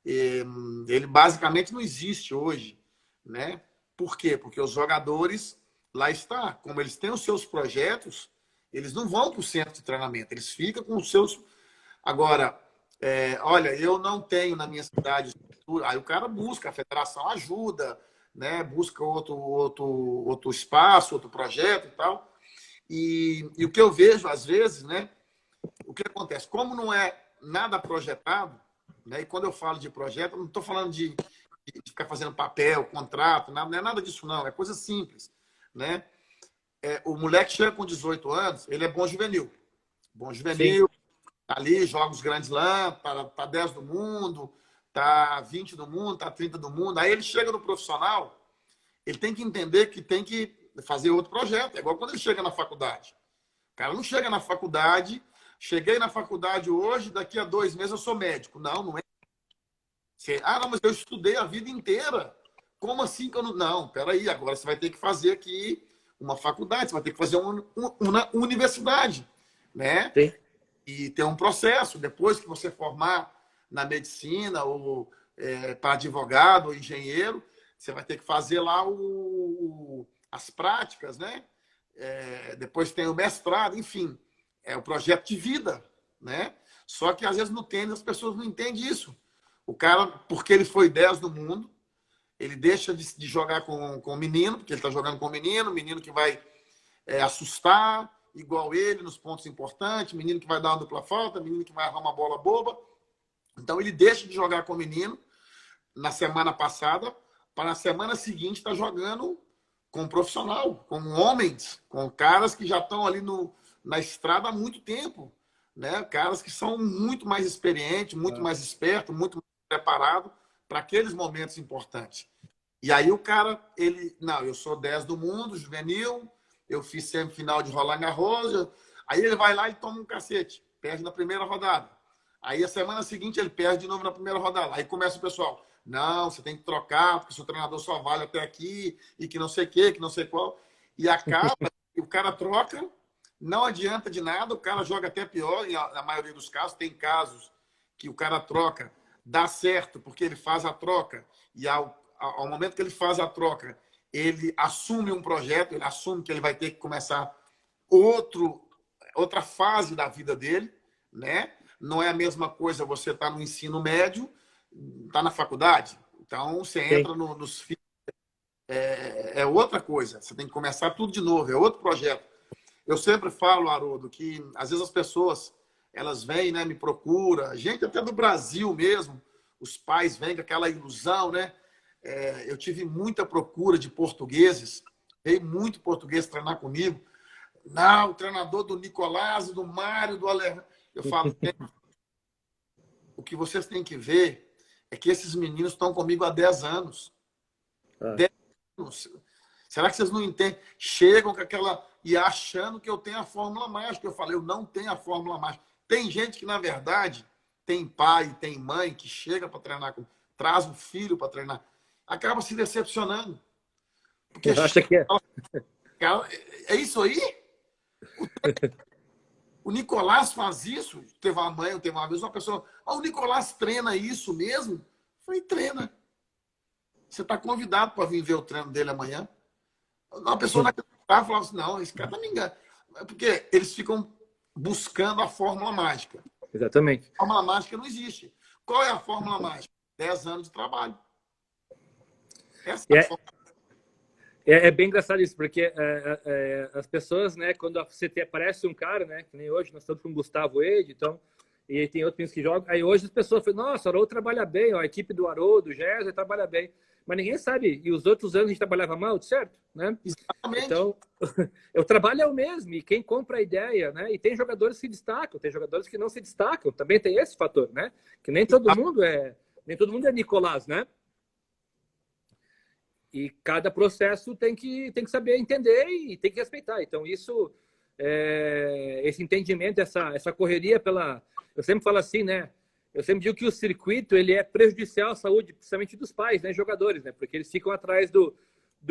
ele basicamente não existe hoje. Né? Por quê? Porque os jogadores, lá está, como eles têm os seus projetos, eles não vão para o centro de treinamento, eles ficam com os seus. Agora, olha, eu não tenho na minha cidade Aí o cara busca, a federação ajuda, né? Busca outro espaço, outro projeto e tal. E o que eu vejo, às vezes, né? O que acontece? Como não é nada projetado, né? E quando eu falo de projeto, eu não estou falando de ficar fazendo papel, contrato, nada, não é nada disso, não. É coisa simples, né? O moleque chega com 18 anos, ele é bom juvenil. Bom Sim, juvenil, tá ali, joga os grandes lãs, tá 10 do mundo, tá 20 do mundo, tá 30 do mundo. Aí ele chega no profissional, ele tem que entender que tem que fazer outro projeto. É igual quando ele chega na faculdade. O cara não chega na faculdade, cheguei na faculdade hoje, daqui a 2 meses eu sou médico. Não, não é. Não, mas eu estudei a vida inteira. Como assim que eu não. Não, peraí, agora você vai ter que fazer aqui uma faculdade, você vai ter que fazer uma universidade, né? sim. E ter um processo. Depois que você formar na medicina, ou para advogado ou engenheiro, você vai ter que fazer lá as práticas, né? Depois tem o mestrado, enfim. É o projeto de vida, né? Só que às vezes no tênis as pessoas não entendem isso. O cara, porque ele foi 10 no mundo, ele deixa de jogar com o menino, porque ele está jogando com o menino que vai assustar, igual ele, nos pontos importantes, menino que vai dar uma dupla falta, menino que vai arrumar uma bola boba. Então ele deixa de jogar com o menino na semana passada, para na semana seguinte estar jogando com um profissional, com homens, com caras que já estão ali na estrada há muito tempo, né? Caras que são muito mais experientes, muito mais espertos, muito mais preparados para aqueles momentos importantes. E aí o cara, não, eu sou 10 do mundo, juvenil, eu fiz semifinal de Roland Garros, aí ele vai lá e toma um cacete, perde na primeira rodada. Aí a semana seguinte ele perde de novo na primeira rodada. Aí começa o pessoal, não, você tem que trocar, porque seu treinador só vale até aqui, e que não sei o quê, que não sei qual. E acaba, e o cara troca, não adianta de nada, o cara joga até pior, na maioria dos casos. Tem casos que o cara troca, dá certo, porque ele faz a troca, e ao momento que ele faz a troca, ele assume um projeto, ele assume que ele vai ter que começar outra fase da vida dele, né? Não é a mesma coisa você estar no ensino médio, estar na faculdade. Então, você Sim. entra nos filhos, é outra coisa. Você tem que começar tudo de novo, é outro projeto. Eu sempre falo, Haroldo, que às vezes as pessoas elas vêm, né, me procuram, gente até do Brasil mesmo, os pais vêm com aquela ilusão, né? Eu tive muita procura de portugueses, veio muito português treinar comigo. Não, o treinador do Nicolás, do Mário, do Alejandro. Eu falo, o que vocês têm que ver é que esses meninos estão comigo há 10 anos. Ah. 10 anos. Será que vocês não entendem? Chegam com aquela... E achando que eu tenho a fórmula mágica. Eu falei, eu não tenho a fórmula mágica. Tem gente que, na verdade, tem pai, tem mãe que chega para treinar, traz um filho para treinar, acaba se decepcionando. Porque Acha que é? cara, é isso aí? O Nicolás faz isso? Teve uma vez uma pessoa, o Nicolás treina isso mesmo? Eu falei, treina. Você está convidado para vir ver o treino dele amanhã. Uma pessoa não acreditava, falava assim, não, esse cara tá me enganando. Porque eles ficam buscando a fórmula mágica. Exatamente. A fórmula mágica não existe. Qual é a fórmula mágica? 10 anos de trabalho. Essa é a fórmula. É bem engraçado isso, porque as pessoas, né, quando aparece um cara, né, que nem hoje, nós estamos com o Gustavo Eide, então, e tem outros meninos que jogam, aí hoje as pessoas falam, nossa, o Haroldo trabalha bem, ó, a equipe do Haroldo, do Gerson, trabalha bem, mas ninguém sabe, e os outros anos a gente trabalhava mal, certo? Né? Exatamente. Então, o trabalho é o mesmo, e quem compra a ideia, né, e tem jogadores que se destacam, tem jogadores que não se destacam, também tem esse fator, né, que nem todo mundo é Nicolás, né? E cada processo tem que saber entender e tem que respeitar. Então, isso, esse entendimento, essa correria pela... Eu sempre falo assim, né? Eu sempre digo que o circuito ele é prejudicial à saúde, principalmente dos pais, né? Jogadores, né? Porque eles ficam atrás do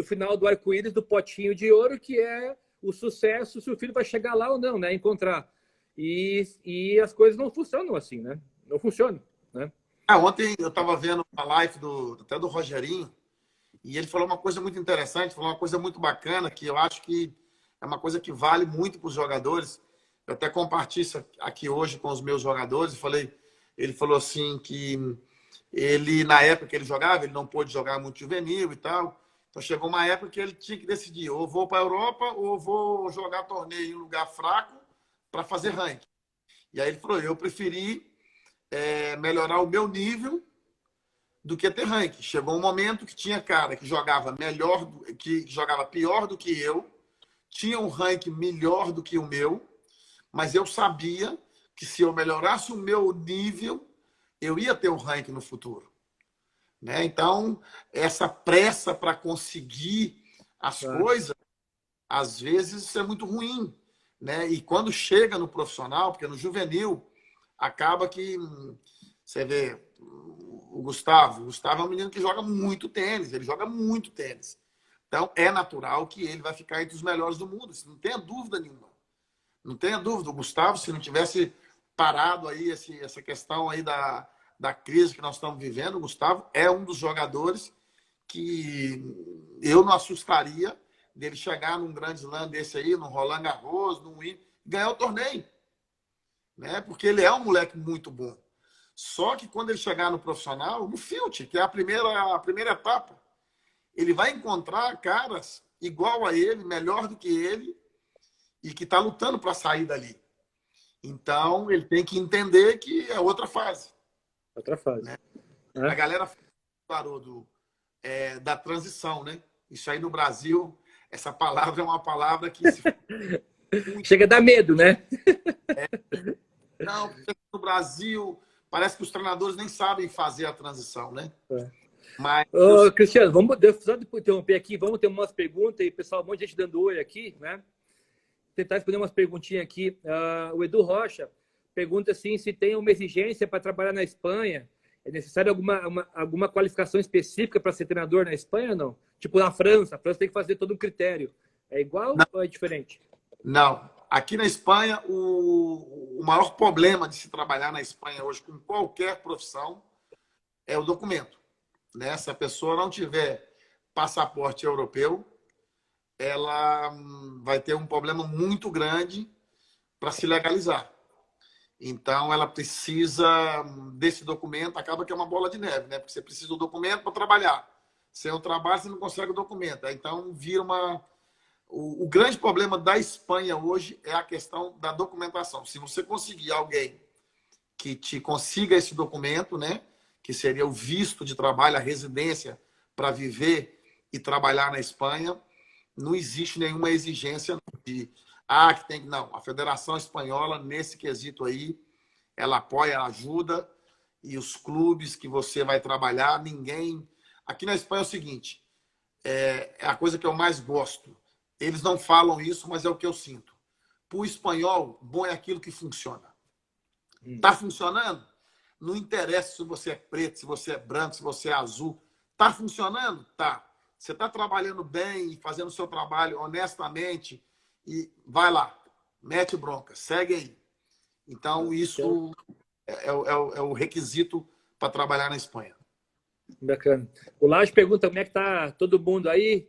final do arco-íris, do potinho de ouro, que é o sucesso, se o filho vai chegar lá ou não, né? Encontrar. E as coisas não funcionam assim, né? Não funcionam, né? Ontem eu estava vendo a live até do Rogerinho, e ele falou uma coisa muito interessante, falou uma coisa muito bacana, que eu acho que é uma coisa que vale muito para os jogadores. Eu até compartilho isso aqui hoje com os meus jogadores. Ele falou assim que ele, na época que ele jogava, ele não pôde jogar muito juvenil e tal. Então chegou uma época que ele tinha que decidir, ou vou para a Europa ou vou jogar torneio em um lugar fraco para fazer ranking. E aí ele falou, eu preferi melhorar o meu nível do que ter ranking. Chegou um momento que tinha cara que jogava melhor, que jogava pior do que eu, tinha um ranking melhor do que o meu, mas eu sabia que se eu melhorasse o meu nível, eu ia ter um ranking no futuro. Né? Então, essa pressa para conseguir as coisas, às vezes, isso é muito ruim. Né? E quando chega no profissional, porque no juvenil, acaba que você vê o Gustavo é um menino que joga muito tênis, ele joga muito tênis. Então, é natural que ele vai ficar entre os melhores do mundo, não tenha dúvida nenhuma. Não tenha dúvida, o Gustavo, se não tivesse parado aí essa questão aí da crise que nós estamos vivendo, o Gustavo é um dos jogadores que eu não assustaria dele chegar num grande slam desse aí, num Roland Garros, num Win, ganhar o torneio. Né? Porque ele é um moleque muito bom. Só que quando ele chegar no profissional, no Filt, que é a primeira etapa, ele vai encontrar caras igual a ele, melhor do que ele, e que está lutando para sair dali. Então, ele tem que entender que é outra fase. Outra fase. Né? A galera falou da transição, né? Isso aí no Brasil, essa palavra é uma palavra que... Chega a dar medo, né? Não, porque no Brasil... Parece que os treinadores nem sabem fazer a transição, né? Mas... Cristiano, vamos só interromper aqui, vamos ter umas perguntas e pessoal, um monte de gente dando oi aqui, né? Tentar responder umas perguntinhas aqui. O Edu Rocha pergunta assim, se tem uma exigência para trabalhar na Espanha, é necessário alguma qualificação específica para ser treinador na Espanha ou não? Tipo na França, a França tem que fazer todo um critério. É igual ou é diferente? Não. Aqui na Espanha, o maior problema de se trabalhar na Espanha hoje com qualquer profissão é o documento. Né? Se a pessoa não tiver passaporte europeu, ela vai ter um problema muito grande para se legalizar. Então, ela precisa desse documento, acaba que é uma bola de neve, né? Porque você precisa do documento para trabalhar. Sem o trabalho, você não consegue o documento. Então, vira uma... O grande problema da Espanha hoje é a questão da documentação. Se você conseguir alguém que te consiga esse documento, né, que seria o visto de trabalho, a residência para viver e trabalhar na Espanha, não existe nenhuma exigência de que tem que... Não, a Federação Espanhola, nesse quesito aí, ela apoia, ela ajuda, e os clubes que você vai trabalhar, ninguém... Aqui na Espanha é o seguinte, é a coisa que eu mais gosto. Eles não falam isso, mas é o que eu sinto. Para o espanhol, bom é aquilo que funciona. Está funcionando? Não interessa se você é preto, se você é branco, se você é azul. Está funcionando? Tá. Você está trabalhando bem e fazendo o seu trabalho honestamente e vai lá, mete bronca, segue aí. Então, isso é o requisito para trabalhar na Espanha. Bacana. O Laje pergunta como é que está todo mundo aí.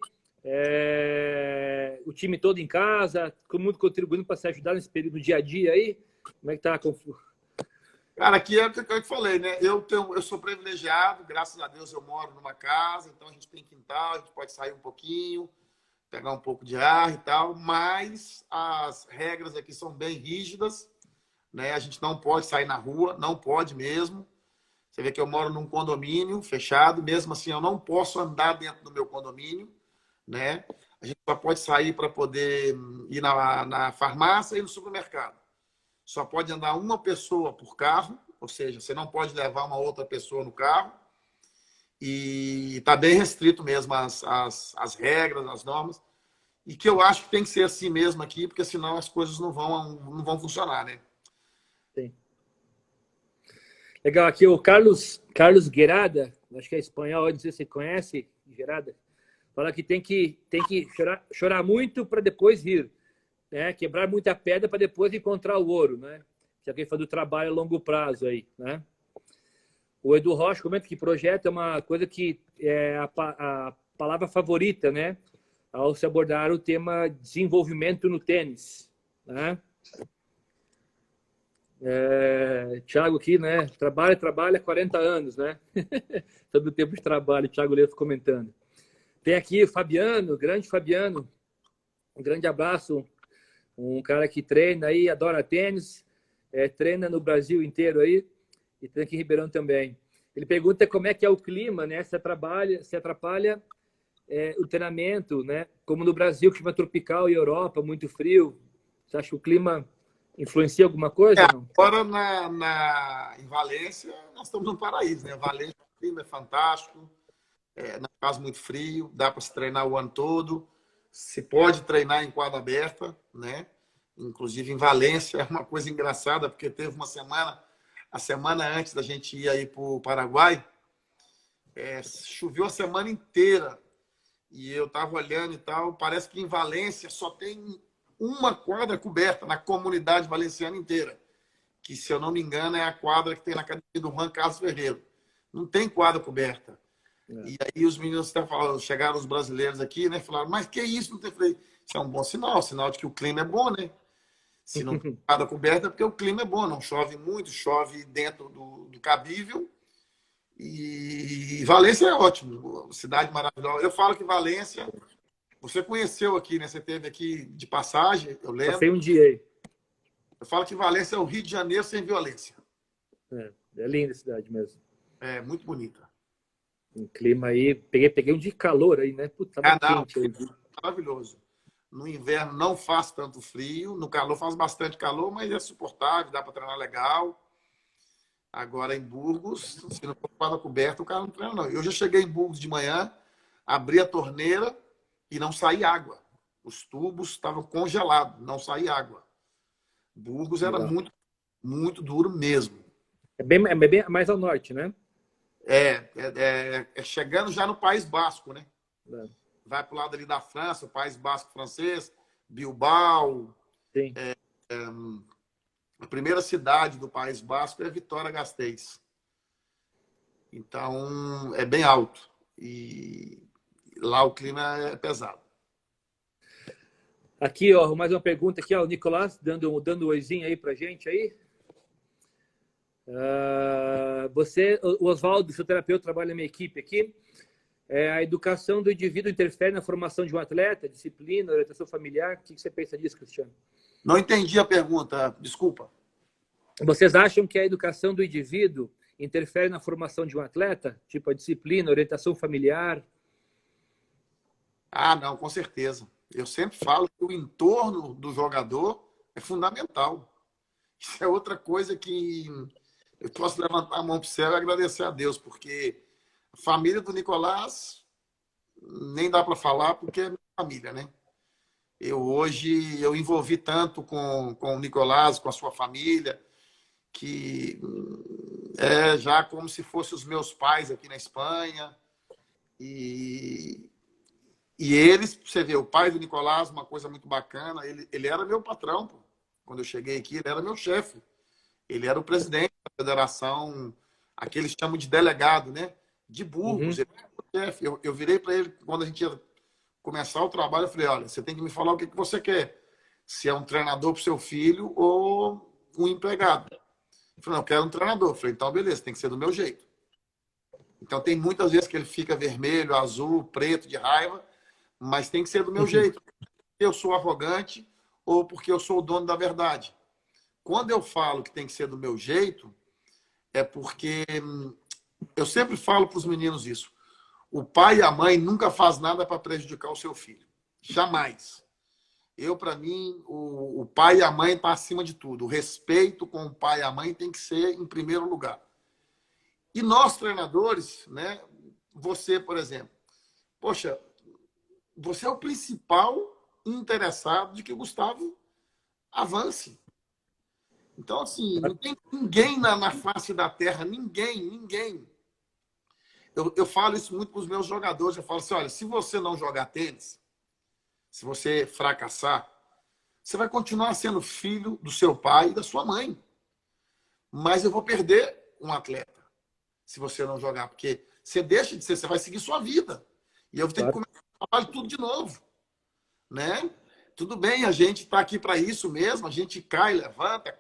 O time todo em casa, todo mundo contribuindo para se ajudar nesse período do dia a dia aí? Como é que tá? Cara, aqui é o que eu falei, né? Eu sou privilegiado, graças a Deus eu moro numa casa, então a gente tem quintal, a gente pode sair um pouquinho, pegar um pouco de ar e tal, mas as regras aqui são bem rígidas, né? A gente não pode sair na rua, não pode mesmo. Você vê que eu moro num condomínio fechado, mesmo assim eu não posso andar dentro do meu condomínio, né? A gente só pode sair para poder ir na farmácia e no supermercado. Só pode andar uma pessoa por carro, ou seja, você não pode levar uma outra pessoa no carro. E está bem restrito mesmo as regras, as normas. E que eu acho que tem que ser assim mesmo aqui, porque senão as coisas não vão funcionar, né? Sim. Legal, aqui o Carlos Guerada, acho que é espanhol, não sei se você conhece, Guerada. Fala que tem que chorar muito para depois rir, né? Quebrar muita pedra para depois encontrar o ouro, né? Já que ele fala do trabalho a longo prazo aí, né? O Edu Rocha comenta que projeto é uma coisa que é a palavra favorita, né? Ao se abordar o tema desenvolvimento no tênis, né? Thiago aqui, né? Trabalha 40 anos, né? Sobre o tempo de trabalho, Thiago Leto comentando. Tem aqui o Fabiano, grande Fabiano. Um grande abraço. Um cara que treina aí, adora tênis, treina no Brasil inteiro aí e tem aqui em Ribeirão também. Ele pergunta como é que é o clima, né? Se atrapalha o treinamento, né? Como no Brasil, clima tropical e Europa, muito frio. Você acha que o clima influencia alguma coisa ou não? Agora em Valência, nós estamos no paraíso, né? Valência, o clima é fantástico, não faz muito frio, dá para se treinar o ano todo. Se pode treinar em quadra aberta, né? Inclusive em Valência, é uma coisa engraçada, porque teve uma semana, a semana antes da gente ir aí para o Paraguai, choveu a semana inteira. E eu estava olhando e tal, parece que em Valência só tem uma quadra coberta na comunidade valenciana inteira, que, se eu não me engano, é a quadra que tem na academia do Juan Carlos Ferreiro. Não tem quadra coberta. E aí os meninos falando, chegaram os brasileiros aqui, né? Falaram, mas que isso? Não tem? Falei, isso é um bom sinal de que o clima é bom, né? Se não tem quadra coberta é porque o clima é bom, não chove muito, chove dentro do cabível. E Valência é ótimo, cidade maravilhosa. Eu falo que Valência, você conheceu aqui, né? Você esteve aqui de passagem, eu Passei lembro. um dia aí. Eu falo que Valência é o Rio de Janeiro sem violência. É linda a cidade mesmo. É muito bonita. Um clima aí, peguei um dia de calor aí, né? Puta, tava quente aí. Maravilhoso. No inverno não faz tanto frio, no calor faz bastante calor, mas é suportável, dá para treinar legal. Agora em Burgos, se não for quadra coberta, o cara não treina, não. Eu já cheguei em Burgos de manhã, abri a torneira e não saía água. Os tubos estavam congelados, não saía água. Burgos era muito, muito duro mesmo. É bem mais ao norte, né? Chegando já no País Basco, né? É. Vai para o lado ali da França, o País Basco francês, Bilbao. Sim. A primeira cidade do País Basco é Vitória-Gasteiz. Então, é bem alto. E lá o clima é pesado. Aqui, ó, mais uma pergunta aqui, ó, o Nicolás dando um oizinho aí pra gente aí. O Oswaldo, seu terapeuta, trabalha na minha equipe aqui. A educação do indivíduo interfere na formação de um atleta, disciplina, orientação familiar. O que você pensa disso, Cristiano? Não entendi a pergunta, desculpa. Vocês acham que a educação do indivíduo interfere na formação de um atleta? Tipo a disciplina, orientação familiar? Ah, não, com certeza. Eu sempre falo que o entorno do jogador é fundamental. Isso é outra coisa que eu posso levantar a mão para o céu e agradecer a Deus, porque a família do Nicolás nem dá para falar, porque é minha família, né? Hoje eu envolvi tanto com o Nicolás, com a sua família, que é já como se fossem os meus pais aqui na Espanha. E eles, você vê, o pai do Nicolás, uma coisa muito bacana, ele era meu patrão, pô. Quando eu cheguei aqui, ele era meu chefe. Ele era o presidente da federação, aqui eles chamam de delegado, né? De Burgos. Ele era o chefe. Eu virei para ele, quando a gente ia começar o trabalho, eu falei, olha, você tem que me falar o que você quer. Se é um treinador para o seu filho ou um empregado. Ele falou, não, eu quero um treinador. Eu falei, então beleza, tem que ser do meu jeito. Então tem muitas vezes que ele fica vermelho, azul, preto, de raiva, mas tem que ser do meu jeito. Porque eu sou arrogante ou porque eu sou o dono da verdade. Quando eu falo que tem que ser do meu jeito, é porque eu sempre falo para os meninos isso. O pai e a mãe nunca faz nada para prejudicar o seu filho. Jamais. Para mim, o pai e a mãe estão acima de tudo. O respeito com o pai e a mãe tem que ser em primeiro lugar. E nós, treinadores, né? Você, por exemplo, poxa, você é o principal interessado de que o Gustavo avance. Então, assim, não tem ninguém na face da terra, ninguém. Eu falo isso muito para os meus jogadores. Eu falo assim, olha, se você não jogar tênis, se você fracassar, você vai continuar sendo filho do seu pai e da sua mãe. Mas eu vou perder um atleta se você não jogar, porque você deixa de ser, você vai seguir sua vida. E eu vou ter que começar o trabalho tudo de novo. Né? Tudo bem, a gente está aqui para isso mesmo, a gente cai, levanta,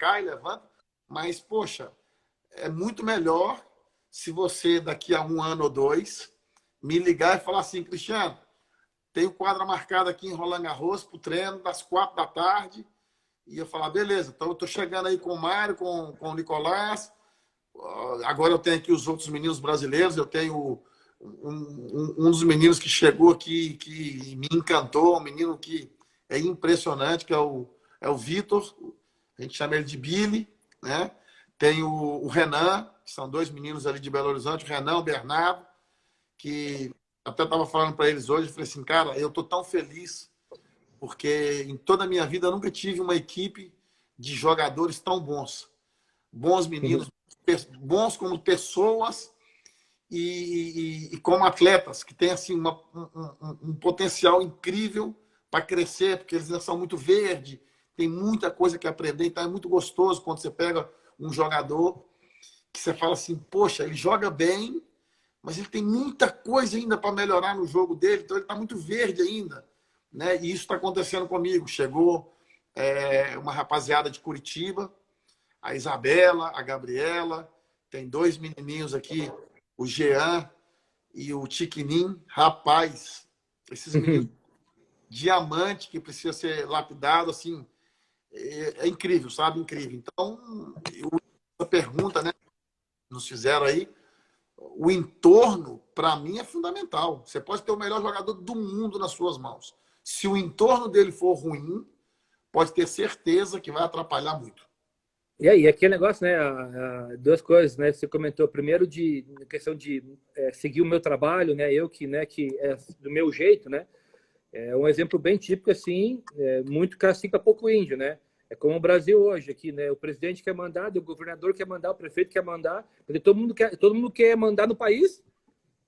Mas, poxa, é muito melhor se você, daqui a 1 ano ou 2, me ligar e falar assim, Cristiano, tenho quadra marcada aqui em Roland Garros para o treino das 4 da tarde. E eu falar, beleza, então eu estou chegando aí com o Mário, com o Nicolás. Agora eu tenho aqui os outros meninos brasileiros. Eu tenho um dos meninos que chegou aqui, que me encantou, um menino que é impressionante, que é o Vitor. A gente chama ele de Billy, né? Tem o Renan, que são 2 meninos ali de Belo Horizonte, o Renan, o Bernardo, que até estava falando para eles hoje, eu falei assim, cara, eu estou tão feliz, porque em toda a minha vida eu nunca tive uma equipe de jogadores tão bons. Bons meninos, bons como pessoas e como atletas, que têm assim, um potencial incrível para crescer, porque eles ainda são muito verdes, tem muita coisa que aprender, então é muito gostoso quando você pega um jogador que você fala assim, poxa, ele joga bem, mas ele tem muita coisa ainda para melhorar no jogo dele, então ele está muito verde ainda, né? E isso está acontecendo comigo. Chegou uma rapaziada de Curitiba, a Isabela, a Gabriela, tem 2 menininhos aqui, o Jean e o Tiquinim. Rapaz, esses meninos, diamante que precisa ser lapidado, assim, é incrível, sabe? Incrível. Então, essa pergunta, né, nos fizeram aí, o entorno, para mim, é fundamental. Você pode ter o melhor jogador do mundo nas suas mãos. Se o entorno dele for ruim, pode ter certeza que vai atrapalhar muito. E aí, aquele negócio, né? 2 coisas, né? Você comentou primeiro de questão de seguir o meu trabalho, né? Eu que, né? Que é do meu jeito, né? É um exemplo bem típico, assim, muito cacique a pouco índio, né? É como o Brasil hoje aqui, né? O presidente quer mandar, o governador quer mandar, o prefeito quer mandar, porque todo mundo quer mandar no país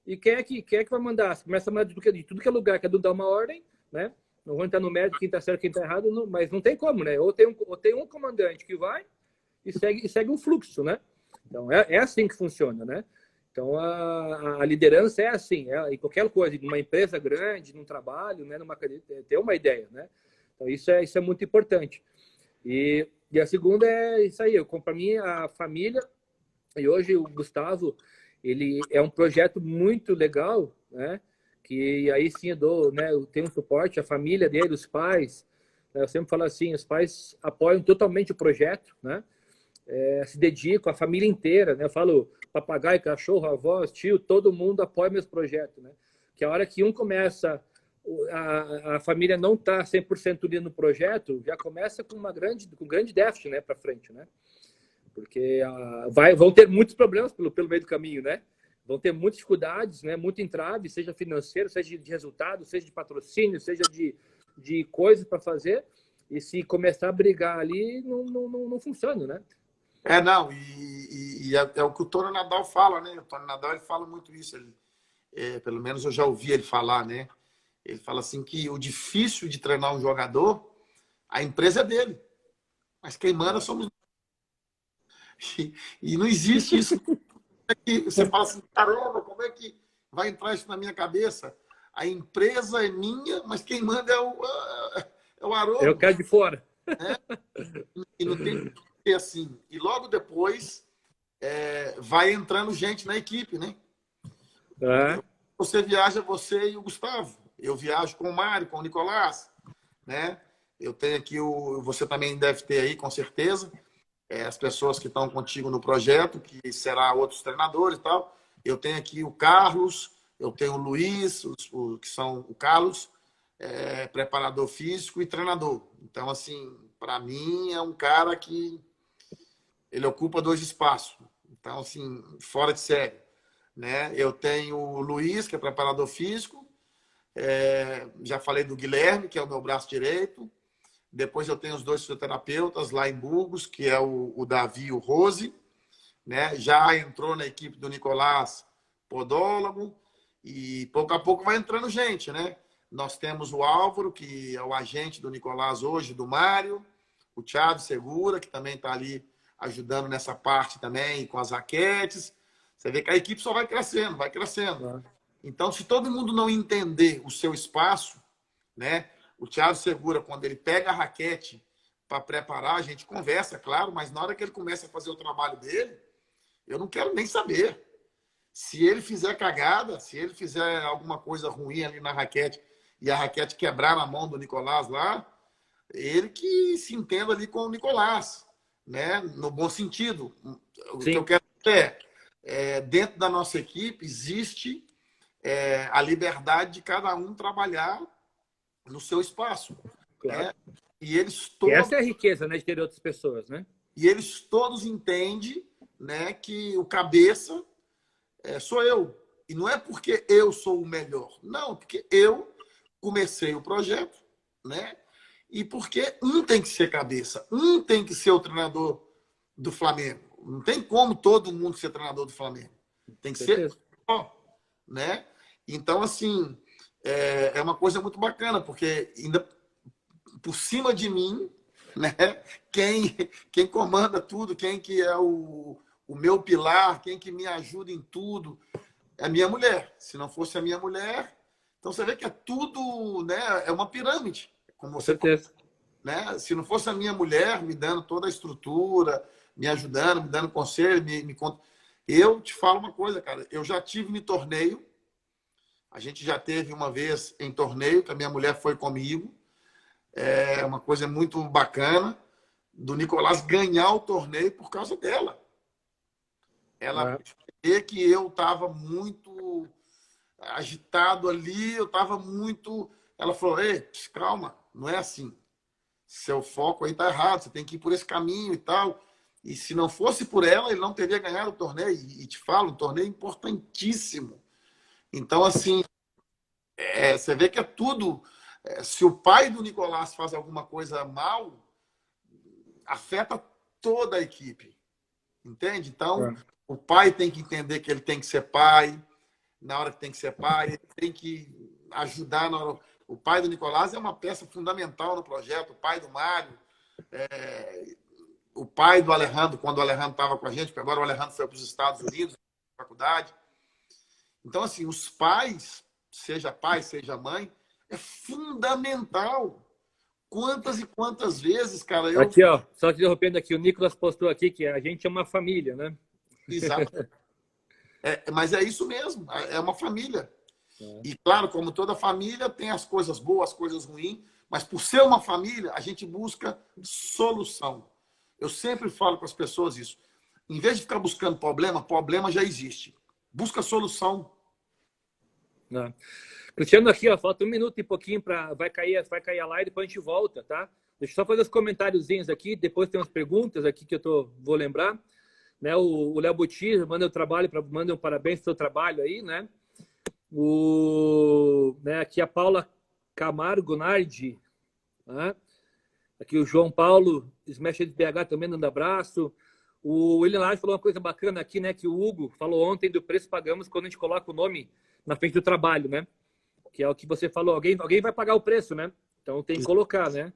e quem é que vai mandar? Você começa a mandar de tudo que é lugar, quer dar uma ordem, né? Não vou entrar no médico, quem tá certo, quem tá errado, não, mas não tem como, né? Ou tem um comandante que vai e segue um fluxo, né? Então, é assim que funciona, né? Então, a liderança é assim, em qualquer coisa, numa empresa grande, num trabalho, né, ter uma ideia, né? Então, isso é muito importante. E a segunda é isso aí, para mim, a família, e hoje o Gustavo, ele é um projeto muito legal, né? Que aí sim eu tenho um suporte, a família dele, os pais, né? Eu sempre falo assim, os pais apoiam totalmente o projeto, né? Se dedicam, a família inteira, né? Eu falo, papagaio, cachorro, avó, tio, todo mundo apoia meus projetos, né? Que a hora que um começa, a família não está 100% unida no projeto, já começa com um grande déficit, né, para frente, né? Porque vão ter muitos problemas pelo meio do caminho, né? Vão ter muitas dificuldades, né? Muito entrave, seja financeiro, seja de resultado, seja de patrocínio, seja de coisas para fazer. E se começar a brigar ali, não funciona, né? Não, é o que o Tony Nadal fala, né? O Tony Nadal ele fala muito isso. Pelo menos eu já ouvi ele falar, né? Ele fala assim que o difícil de treinar um jogador, a empresa é dele. Mas quem manda somos nós. E não existe isso. Você fala assim, caramba, como é que vai entrar isso na minha cabeça? A empresa é minha, mas quem manda é o Haroldo. É o cara de fora. Né? E não tem que ser assim. E logo depois vai entrando gente na equipe, né? Você viaja, você e o Gustavo. Eu viajo com o Mário, com o Nicolás, né? Eu tenho aqui você também deve ter aí, com certeza, as pessoas que estão contigo no projeto, que será outros treinadores e tal. Eu tenho aqui o Carlos, eu tenho o Luiz, que são o Carlos, preparador físico e treinador. Então, assim, para mim é um cara que ele ocupa 2 espaços. Então, assim, fora de série. Né? Eu tenho o Luiz, que é preparador físico. Já falei do Guilherme, que é o meu braço direito. Depois eu tenho os 2 fisioterapeutas lá em Burgos, que é o Davi e o Rose. Né? Já entrou na equipe do Nicolás, podólogo. E pouco a pouco vai entrando gente, né? Nós temos o Álvaro, que é o agente do Nicolás hoje, do Mário. O Thiago Segura, que também está ali ajudando nessa parte também, com as raquetes. Você vê que a equipe só vai crescendo, vai crescendo. Então, se todo mundo não entender o seu espaço, né? O Thiago Segura, quando ele pega a raquete para preparar, a gente conversa, claro, mas na hora que ele começa a fazer o trabalho dele, eu não quero nem saber. Se ele fizer cagada, se ele fizer alguma coisa ruim ali na raquete e a raquete quebrar na mão do Nicolás lá, ele que se entenda ali com o Nicolás, né? No bom sentido. O Sim. que eu quero dizer dentro da nossa equipe existe a liberdade de cada um trabalhar no seu espaço. Claro. Né? E eles E essa é a riqueza, né, de ter outras pessoas, né? E eles todos entendem, né, que o cabeça sou eu. E não é porque eu sou o melhor. Não, porque eu comecei o projeto, né? E porque um tem que ser cabeça, um tem que ser o treinador do Flamengo. Não tem como todo mundo ser treinador do Flamengo. Tem que ser só, né? Então, assim, é uma coisa muito bacana, porque ainda por cima de mim, né? Quem comanda tudo, quem que é o meu pilar, quem que me ajuda em tudo, é a minha mulher. Se não fosse a minha mulher, então você vê que é tudo, né? É uma pirâmide, como você Com certeza. né? Se não fosse a minha mulher me dando toda a estrutura, me ajudando, me dando conselho, eu te falo uma coisa, cara. Eu já tive em torneio. A gente já teve uma vez em torneio que a minha mulher foi comigo. É uma coisa muito bacana do Nicolás ganhar o torneio por causa dela. Ela vê que eu estava muito agitado ali, eu estava muito... Ela falou, ei, calma, não é assim. Seu foco aí está errado, você tem que ir por esse caminho e tal. E se não fosse por ela, ele não teria ganhado o torneio. E te falo, um torneio importantíssimo. Então, assim, você vê que é tudo... se o pai do Nicolás faz alguma coisa mal, afeta toda a equipe. Entende? Então, o pai tem que entender que ele tem que ser pai, na hora que tem que ser pai, ele tem que ajudar. O pai do Nicolás é uma peça fundamental no projeto, o pai do Mário, o pai do Alejandro, quando o Alejandro estava com a gente, porque agora o Alejandro foi para os Estados Unidos, na faculdade. Então, assim, os pais, seja pai, seja mãe, é fundamental. Quantas e quantas vezes, cara, eu... Aqui, ó, só te interrompendo aqui, o Nicolas postou aqui que a gente é uma família, né? Exato. Mas é isso mesmo, é uma família. E, claro, como toda família, tem as coisas boas, as coisas ruins, mas por ser uma família, a gente busca solução. Eu sempre falo para as pessoas isso. Em vez de ficar buscando problema, problema já existe. Busca solução. Cristiano, aqui, ó, falta 1 minuto e pouquinho para vai cair a live, depois a gente volta, tá? Deixa eu só fazer os comentáriozinhos aqui, depois tem umas perguntas aqui que eu vou lembrar. Né, o Léo Buti manda um parabéns pelo seu trabalho aí, né? Aqui a Paula Camargo Nardi, né? Aqui o João Paulo Smash de BH também dando abraço. O William Lage falou uma coisa bacana aqui, né? Que o Hugo falou ontem do preço pagamos quando a gente coloca o nome na frente do trabalho, né? Que é o que você falou, alguém vai pagar o preço, né? Então tem que colocar, né?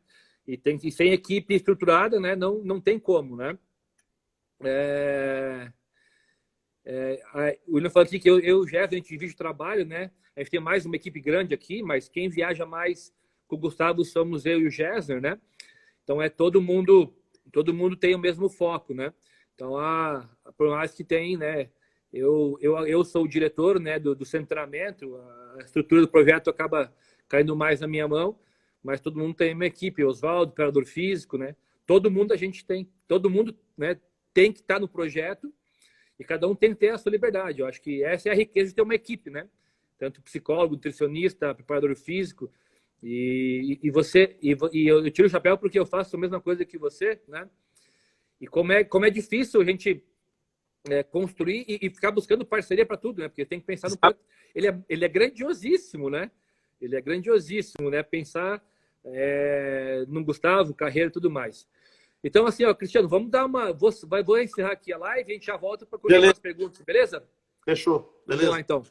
E sem equipe estruturada, né? Não tem como, né? O William falou aqui que eu e o Jeff, a gente divide o trabalho, né? A gente tem mais uma equipe grande aqui, mas quem viaja mais com o Gustavo somos eu e o Gessner, né? Então todo mundo tem o mesmo foco, né? Então, por mais que tem, né? Eu sou o diretor, né, do centramento, a estrutura do projeto acaba caindo mais na minha mão, mas todo mundo tem uma equipe, Oswaldo, operador físico, né? Todo mundo, né, tem que estar no projeto e cada um tem que ter a sua liberdade. Eu acho que essa é a riqueza de ter uma equipe, né? Tanto psicólogo, nutricionista, preparador físico. E eu tiro o chapéu porque eu faço a mesma coisa que você, né? E como é difícil a gente construir e ficar buscando parceria para tudo, né? Porque tem que pensar no projeto. Ele é grandiosíssimo, né? Ele é grandiosíssimo, né? Pensar no Gustavo, carreira e tudo mais. Então, assim, ó, Cristiano, vamos dar vou encerrar aqui a live e a gente já volta para continuar as perguntas, beleza? Fechou. Beleza. Vamos lá, então.